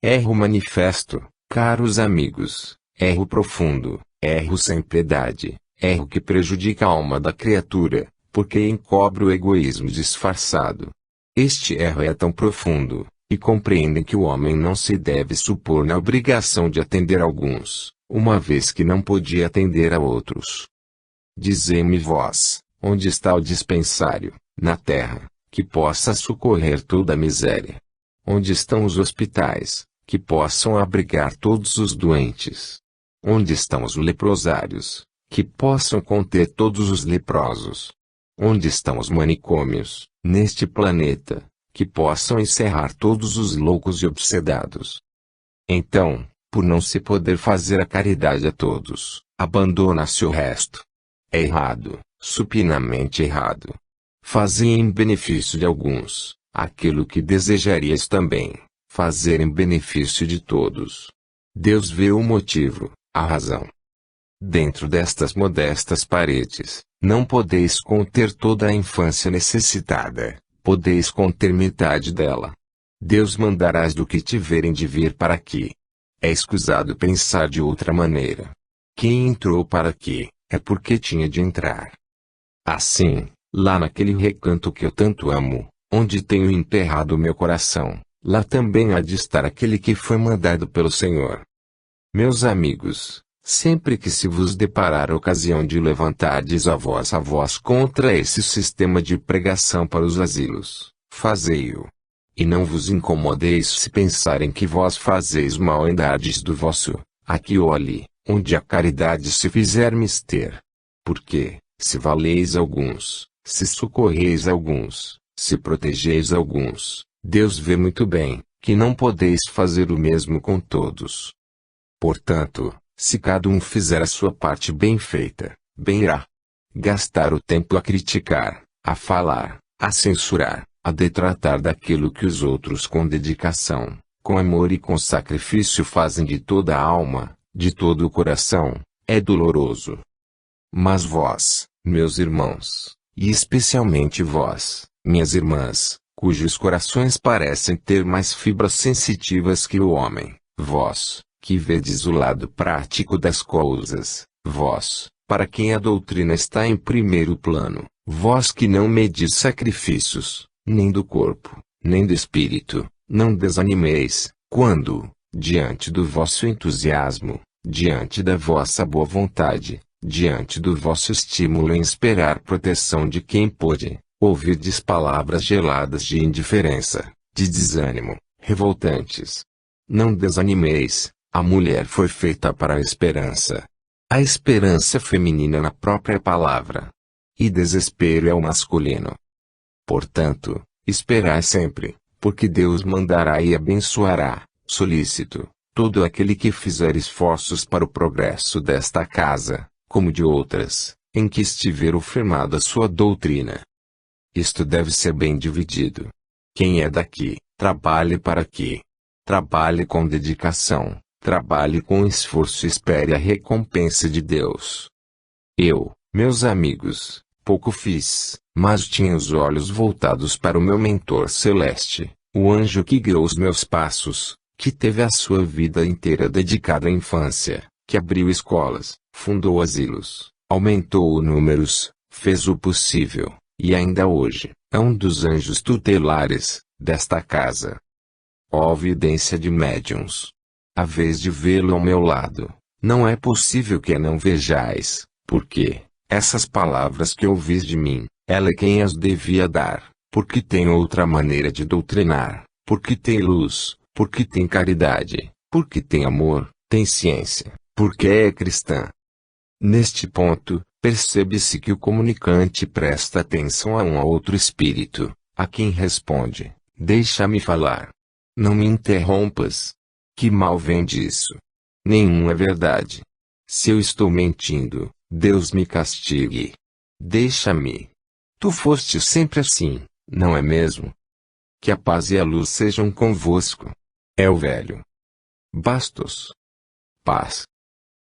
Erro manifesto, caros amigos, erro profundo, erro sem piedade, erro que prejudica a alma da criatura, porque encobre o egoísmo disfarçado. Este erro é tão profundo, e compreendem que o homem não se deve supor na obrigação de atender a alguns, uma vez que não podia atender a outros. Dizei-me vós, onde está o dispensário, na terra, que possa socorrer toda a miséria? Onde estão os hospitais, que possam abrigar todos os doentes? Onde estão os leprosários, que possam conter todos os leprosos? Onde estão os manicômios, neste planeta, que possam encerrar todos os loucos e obsedados? Então, por não se poder fazer a caridade a todos, abandona-se o resto. É errado, supinamente errado. Fazer em benefício de alguns, aquilo que desejarias também, fazer em benefício de todos. Deus vê o motivo, a razão. Dentro destas modestas paredes, não podeis conter toda a infância necessitada, podeis conter metade dela. Deus mandarás do que tiverem de vir para aqui. É escusado pensar de outra maneira. Quem entrou para aqui, é porque tinha de entrar. Assim, lá naquele recanto que eu tanto amo, onde tenho enterrado o meu coração, lá também há de estar aquele que foi mandado pelo Senhor. Meus amigos, sempre que se vos deparar a ocasião de levantardes a voz contra esse sistema de pregação para os asilos, fazei-o. E não vos incomodeis se pensarem que vós fazeis mal em dardes do vosso, aqui ou ali, onde a caridade se fizer mister. Porque, se valeis alguns, se socorreis alguns, se protegeis alguns, Deus vê muito bem, que não podeis fazer o mesmo com todos. Portanto, se cada um fizer a sua parte bem feita, bem irá. Gastar o tempo a criticar, a falar, a censurar, a detratar daquilo que os outros com dedicação, com amor e com sacrifício fazem de toda a alma, de todo o coração, é doloroso. Mas vós, meus irmãos, e especialmente vós, minhas irmãs, cujos corações parecem ter mais fibras sensitivas que o homem, vós, que vedes o lado prático das coisas, vós, para quem a doutrina está em primeiro plano, vós que não medis sacrifícios, nem do corpo, nem do espírito, não desanimeis, quando, diante do vosso entusiasmo, diante da vossa boa vontade, diante do vosso estímulo em esperar proteção de quem pôde, ouvirdes palavras geladas de indiferença, de desânimo, revoltantes. Não desanimeis, a mulher foi feita para a esperança. A esperança feminina na própria palavra. E desespero é o masculino. Portanto, esperai sempre, porque Deus mandará e abençoará, solícito, todo aquele que fizer esforços para o progresso desta casa, como de outras, em que estiver firmada sua doutrina. Isto deve ser bem dividido. Quem é daqui, trabalhe para aqui. Trabalhe com dedicação, trabalhe com esforço e espere a recompensa de Deus. Eu, meus amigos, pouco fiz, mas tinha os olhos voltados para o meu mentor celeste, o anjo que guiou os meus passos, que teve a sua vida inteira dedicada à infância, que abriu escolas, fundou asilos, aumentou números, fez o possível, e ainda hoje, é um dos anjos tutelares desta casa. Ó vidência de médiuns! A vez de vê-lo ao meu lado, não é possível que não vejais, porque, Essas palavras que ouvis de mim, ela é quem as devia dar, porque tem outra maneira de doutrinar, porque tem luz, porque tem caridade, porque tem amor, tem ciência, porque é cristã. Neste ponto, percebe-se que o comunicante presta atenção a um ou outro espírito, a quem responde: deixa-me falar. Não me interrompas. Que mal vem disso? Nenhum é verdade. Se eu estou mentindo, Deus me castigue. Deixa-me. Tu foste sempre assim, não é mesmo? Que a paz e a luz sejam convosco. É o velho Bastos. Paz.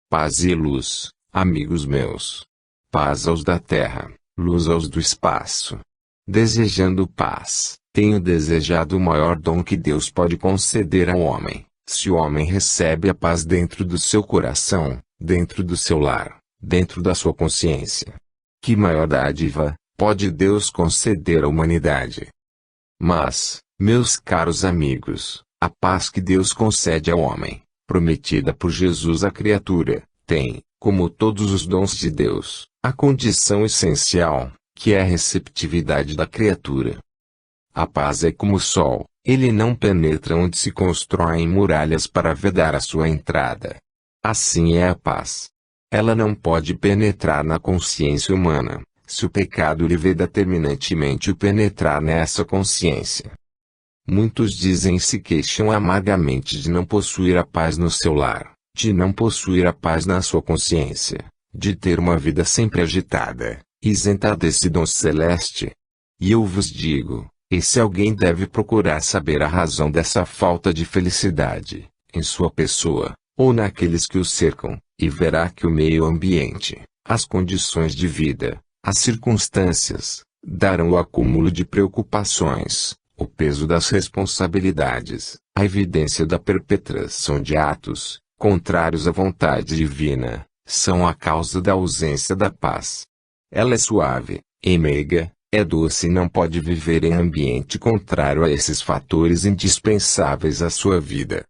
Paz e luz, amigos meus. Paz aos da terra, luz aos do espaço. Desejando paz, tenho desejado o maior dom que Deus pode conceder ao homem. Se o homem recebe a paz dentro do seu coração, dentro do seu lar, dentro da sua consciência, que maior dádiva pode Deus conceder à humanidade? Mas, meus caros amigos, a paz que Deus concede ao homem, prometida por Jesus à criatura, tem, como todos os dons de Deus, a condição essencial, que é a receptividade da criatura. A paz é como o sol, ele não penetra onde se constroem muralhas para vedar a sua entrada. Assim é a paz. Ela não pode penetrar na consciência humana, se o pecado lhe veda terminantemente o penetrar nessa consciência. Muitos dizem e se queixam amargamente de não possuir a paz no seu lar, de não possuir a paz na sua consciência, de ter uma vida sempre agitada, isenta desse dom celeste. E eu vos digo, esse alguém deve procurar saber a razão dessa falta de felicidade, em sua pessoa, ou naqueles que o cercam, e verá que o meio ambiente, as condições de vida, as circunstâncias, darão o acúmulo de preocupações, o peso das responsabilidades, a evidência da perpetração de atos, contrários à vontade divina, são a causa da ausência da paz. Ela é suave, é meiga, é doce e não pode viver em ambiente contrário a esses fatores indispensáveis à sua vida.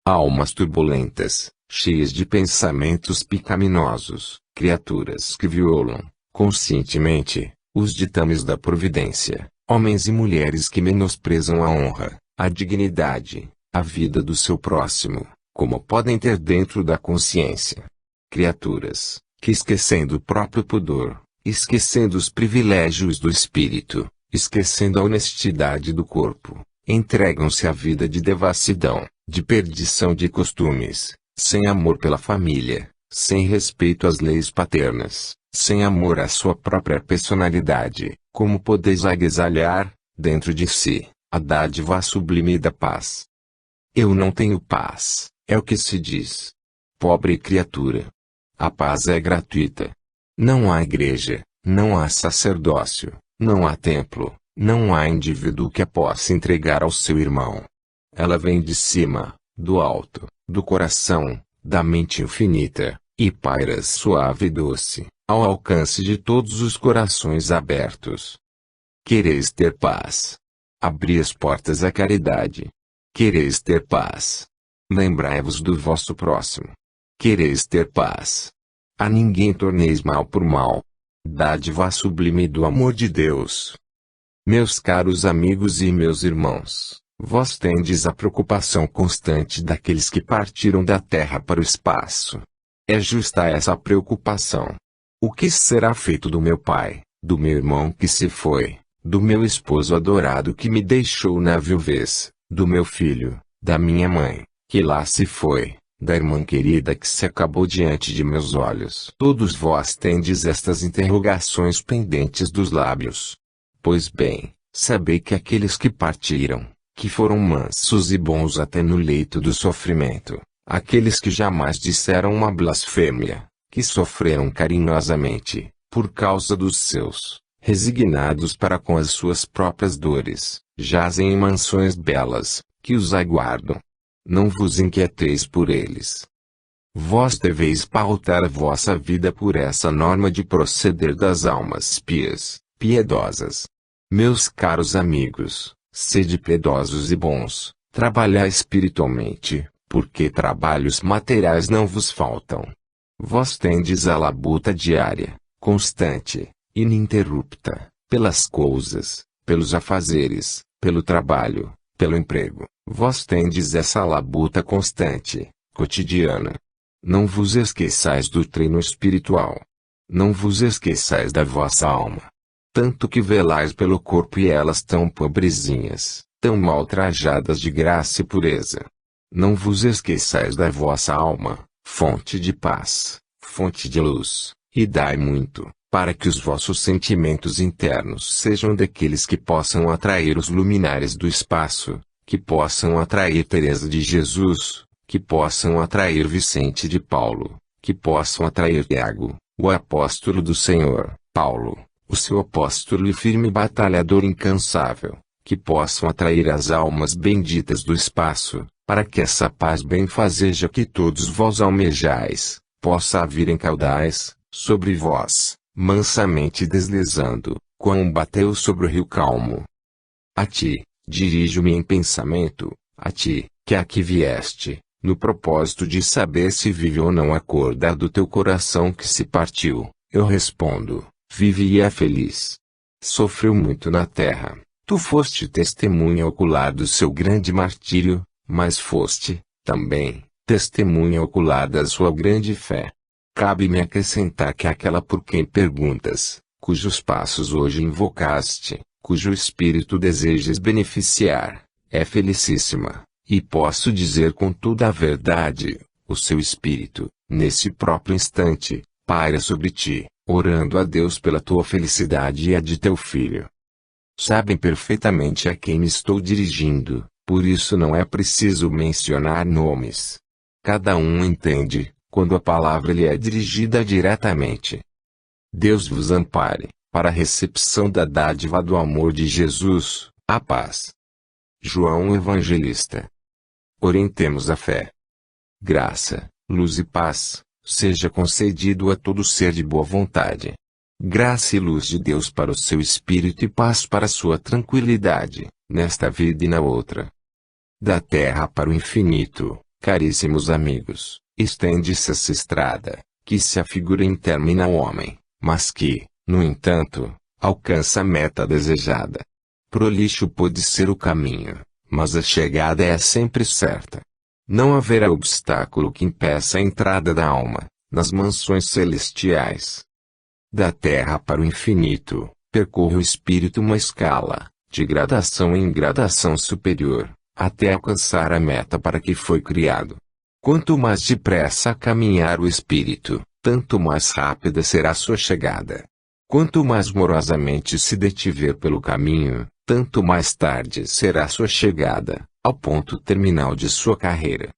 Almas turbulentas, cheias de pensamentos pecaminosos, criaturas que violam, conscientemente, os ditames da providência, homens e mulheres que menosprezam a honra, a dignidade, a vida do seu próximo, como podem ter dentro da consciência? Criaturas, que esquecendo o próprio pudor, esquecendo os privilégios do espírito, esquecendo a honestidade do corpo, entregam-se à vida de devassidão, de perdição de costumes, sem amor pela família, sem respeito às leis paternas, sem amor à sua própria personalidade. Como podeis agasalhar, dentro de si, a dádiva sublime da paz? Eu não tenho paz, é o que se diz. Pobre criatura! A paz é gratuita. Não há igreja, não há sacerdócio, não há templo, não há indivíduo que a possa entregar ao seu irmão. Ela vem de cima, do alto, do coração, da mente infinita, e paira suave e doce, ao alcance de todos os corações abertos. Quereis ter paz? Abri as portas à caridade. Quereis ter paz? Lembrai-vos do vosso próximo. Quereis ter paz? A ninguém torneis mal por mal. Dádiva sublime do amor de Deus. Meus caros amigos e meus irmãos, vós tendes a preocupação constante daqueles que partiram da terra para o espaço. É justa essa preocupação. O que será feito do meu pai, do meu irmão que se foi, do meu esposo adorado que me deixou na viuvez, do meu filho, da minha mãe, que lá se foi, da irmã querida que se acabou diante de meus olhos? Todos vós tendes estas interrogações pendentes dos lábios. Pois bem, sabei que aqueles que partiram, que foram mansos e bons até no leito do sofrimento, aqueles que jamais disseram uma blasfêmia, que sofreram carinhosamente, por causa dos seus, resignados para com as suas próprias dores, jazem em mansões belas, que os aguardam. Não vos inquieteis por eles. Vós deveis pautar a vossa vida por essa norma de proceder das almas pias, piedosas. Meus caros amigos, sede piedosos e bons, trabalhai espiritualmente, porque trabalhos materiais não vos faltam. Vós tendes a labuta diária, constante, ininterrupta, pelas coisas, pelos afazeres, pelo trabalho, pelo emprego. Vós tendes essa labuta constante, cotidiana. Não vos esqueçais do treino espiritual. Não vos esqueçais da vossa alma. Tanto que velais pelo corpo e elas tão pobrezinhas, tão mal trajadas de graça e pureza. Não vos esqueçais da vossa alma, fonte de paz, fonte de luz, e dai muito, para que os vossos sentimentos internos sejam daqueles que possam atrair os luminares do espaço, que possam atrair Teresa de Jesus, que possam atrair Vicente de Paulo, que possam atrair Tiago, o apóstolo do Senhor, Paulo, o seu apóstolo e firme batalhador incansável, que possam atrair as almas benditas do espaço, para que essa paz benfazeja que todos vós almejais, possa vir em caudais, sobre vós, mansamente deslizando, quão bateu sobre o rio calmo. A ti, dirijo-me em pensamento, a ti, que aqui vieste, no propósito de saber se vive ou não a cor da do teu coração que se partiu, eu respondo, vive e é feliz. Sofreu muito na terra, tu foste testemunha ocular do seu grande martírio, mas foste, também, testemunha ocular da sua grande fé. Cabe-me acrescentar que aquela por quem perguntas, cujos passos hoje invocaste, cujo espírito desejas beneficiar, é felicíssima, e posso dizer com toda a verdade, o seu espírito, nesse próprio instante, paira sobre ti, orando a Deus pela tua felicidade e a de teu filho. Sabem perfeitamente a quem me estou dirigindo, por isso não é preciso mencionar nomes. Cada um entende, quando a palavra lhe é dirigida diretamente. Deus vos ampare, para a recepção da dádiva do amor de Jesus, a paz. João Evangelista. Orientemos a fé. Graça, luz e paz, seja concedido a todo ser de boa vontade. Graça e luz de Deus para o seu espírito e paz para a sua tranquilidade, nesta vida e na outra. Da terra para o infinito, caríssimos amigos, estende-se essa estrada, que se afigura intermina ao homem, mas que, no entanto, alcança a meta desejada. Prolixo pode ser o caminho, mas a chegada é sempre certa. Não haverá obstáculo que impeça a entrada da alma, nas mansões celestiais. Da terra para o infinito, percorre o espírito uma escala, de gradação em gradação superior, até alcançar a meta para que foi criado. Quanto mais depressa caminhar o espírito, tanto mais rápida será sua chegada. Quanto mais morosamente se detiver pelo caminho, tanto mais tarde será sua chegada, ao ponto terminal de sua carreira.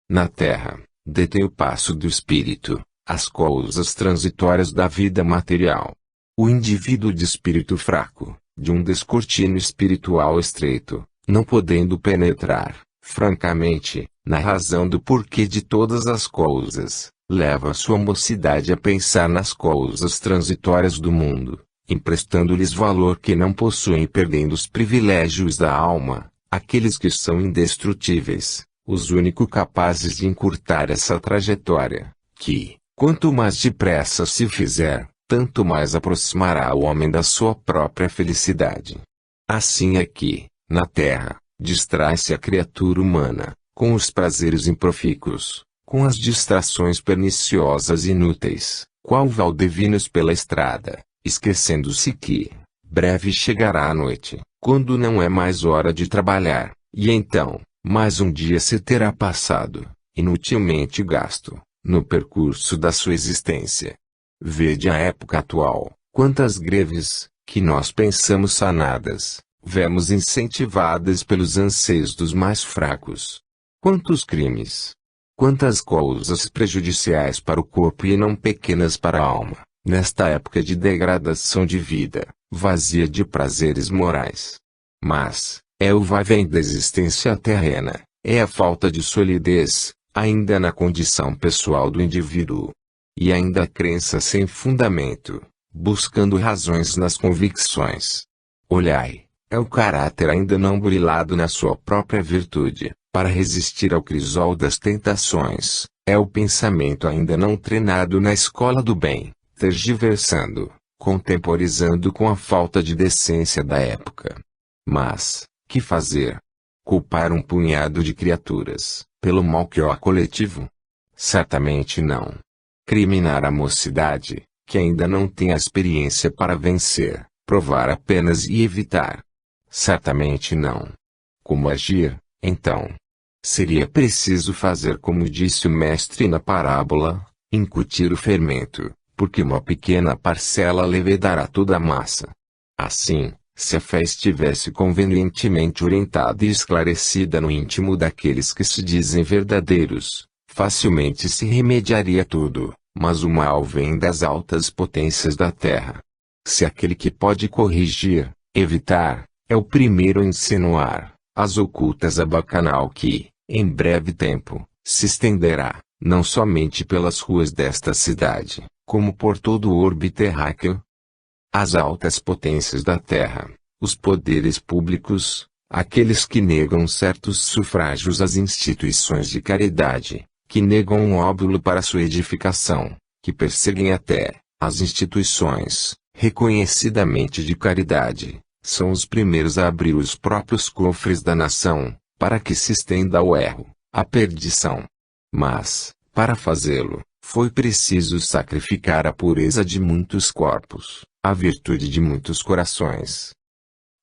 Na terra, detém o passo do espírito, as coisas transitórias da vida material. O indivíduo de espírito fraco, de um descortino espiritual estreito, não podendo penetrar, francamente, na razão do porquê de todas as coisas, leva sua mocidade a pensar nas coisas transitórias do mundo, emprestando-lhes valor que não possuem e perdendo os privilégios da alma, aqueles que são indestrutíveis, os únicos capazes de encurtar essa trajetória, que, quanto mais depressa se fizer, tanto mais aproximará o homem da sua própria felicidade. Assim é que, na terra, distrai-se a criatura humana, com os prazeres improfícuos, com as distrações perniciosas e inúteis, qual valdevinos pela estrada, esquecendo-se que, breve chegará a noite, quando não é mais hora de trabalhar, e então, mais um dia se terá passado, inutilmente gasto, no percurso da sua existência. Vede a época atual, quantas greves, que nós pensamos sanadas, vemos incentivadas pelos anseios dos mais fracos. Quantos crimes! Quantas coisas prejudiciais para o corpo e não pequenas para a alma, nesta época de degradação de vida, vazia de prazeres morais. Mas, é o vai-vem da existência terrena, é a falta de solidez, ainda na condição pessoal do indivíduo. E ainda a crença sem fundamento, buscando razões nas convicções. Olhai, é o caráter ainda não burilado na sua própria virtude, para resistir ao crisol das tentações, é o pensamento ainda não treinado na escola do bem, tergiversando, contemporizando com a falta de decência da época. Mas, que fazer? Culpar um punhado de criaturas, pelo mal que há coletivo? Certamente não. Criminar a mocidade, que ainda não tem a experiência para vencer, provar apenas e evitar? Certamente não. Como agir, então? Seria preciso fazer como disse o mestre na parábola, incutir o fermento, porque uma pequena parcela levedará toda a massa. Assim, se a fé estivesse convenientemente orientada e esclarecida no íntimo daqueles que se dizem verdadeiros, facilmente se remediaria tudo, mas o mal vem das altas potências da terra. Se aquele que pode corrigir, evitar, é o primeiro a insinuar, as ocultas a bacanal que, em breve tempo, se estenderá, não somente pelas ruas desta cidade, como por todo o orbe terráqueo, as altas potências da terra, os poderes públicos, aqueles que negam certos sufrágios às instituições de caridade, que negam um óbolo para sua edificação, que perseguem até as instituições, reconhecidamente de caridade, são os primeiros a abrir os próprios cofres da nação, para que se estenda o erro, a perdição. Mas, para fazê-lo, foi preciso sacrificar a pureza de muitos corpos, a virtude de muitos corações.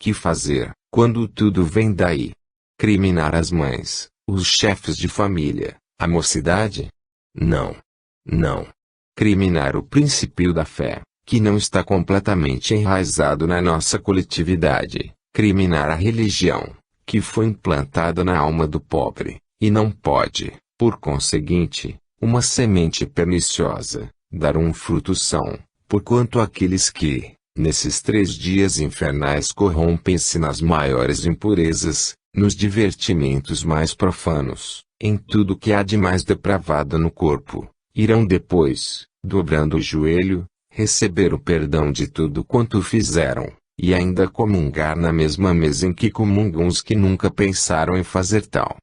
Que fazer, quando tudo vem daí? Criminar as mães, os chefes de família, a mocidade? Não. Não. Criminar o princípio da fé, que não está completamente enraizado na nossa coletividade. Criminar a religião, que foi implantada na alma do pobre, e não pode, por conseguinte, uma semente perniciosa, dar um fruto são, porquanto aqueles que, nesses 3 dias infernais corrompem-se nas maiores impurezas, nos divertimentos mais profanos, em tudo que há de mais depravado no corpo, irão depois, dobrando o joelho, receber o perdão de tudo quanto fizeram, e ainda comungar na mesma mesa em que comungam os que nunca pensaram em fazer tal.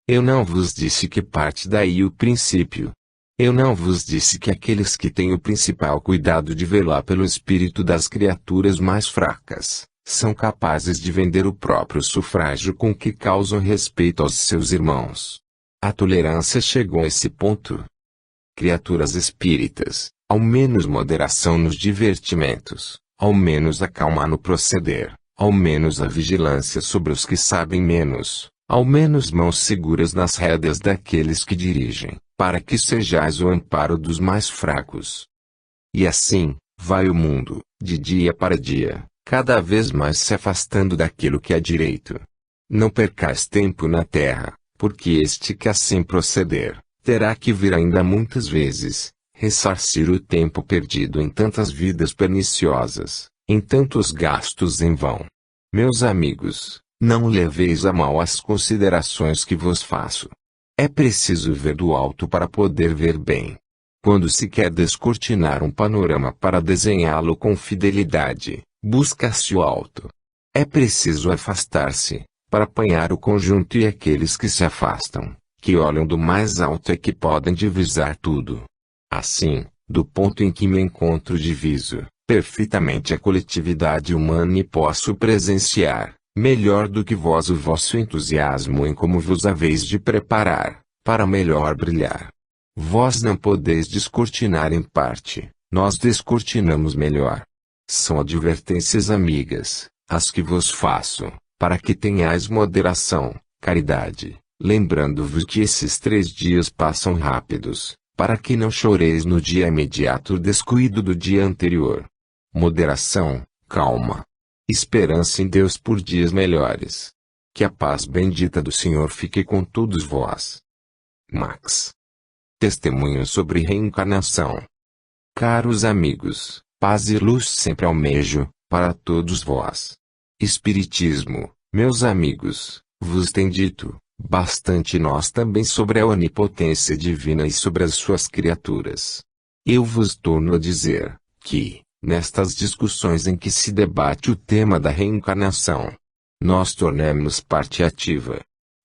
Eu não vos disse que parte daí o princípio. Eu não vos disse que aqueles que têm o principal cuidado de velar pelo espírito das criaturas mais fracas, são capazes de vender o próprio sufrágio com que causam respeito aos seus irmãos. A tolerância chegou a esse ponto. Criaturas espíritas, ao menos moderação nos divertimentos, ao menos a calma no proceder, ao menos a vigilância sobre os que sabem menos, ao menos mãos seguras nas rédeas daqueles que dirigem, para que sejais o amparo dos mais fracos. E assim, vai o mundo, de dia para dia, cada vez mais se afastando daquilo que é direito. Não percais tempo na terra, porque este que assim proceder, terá que vir ainda muitas vezes, ressarcir o tempo perdido em tantas vidas perniciosas, em tantos gastos em vão. Meus amigos, não leveis a mal as considerações que vos faço. É preciso ver do alto para poder ver bem. Quando se quer descortinar um panorama para desenhá-lo com fidelidade, busca-se o alto. É preciso afastar-se, para apanhar o conjunto, e aqueles que se afastam, que olham do mais alto é que podem divisar tudo. Assim, do ponto em que me encontro diviso, perfeitamente a coletividade humana e posso presenciar, melhor do que vós, o vosso entusiasmo em como vos haveis de preparar, para melhor brilhar. Vós não podeis descortinar em parte, nós descortinamos melhor. São advertências amigas, as que vos faço, para que tenhais moderação, caridade, lembrando-vos que esses 3 dias passam rápidos, para que não choreis no dia imediato o descuido do dia anterior. Moderação, calma, esperança em Deus por dias melhores. Que a paz bendita do Senhor fique com todos vós. Max. Testemunho sobre reencarnação. Caros amigos, paz e luz sempre almejo, para todos vós. Espiritismo, meus amigos, vos tem dito, bastante nós também sobre a onipotência divina e sobre as suas criaturas. Eu vos torno a dizer, que, nestas discussões em que se debate o tema da reencarnação, nós tornemos parte ativa.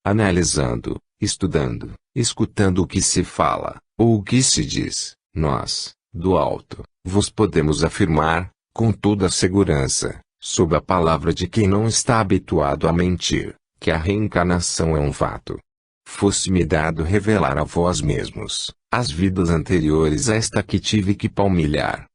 Analisando, estudando, escutando o que se fala, ou o que se diz, nós, Do alto, vos podemos afirmar, com toda a segurança, sob a palavra de quem não está habituado a mentir, que a reencarnação é um fato. Fosse-me dado revelar a vós mesmos as vidas anteriores a esta que tive que palmilhar,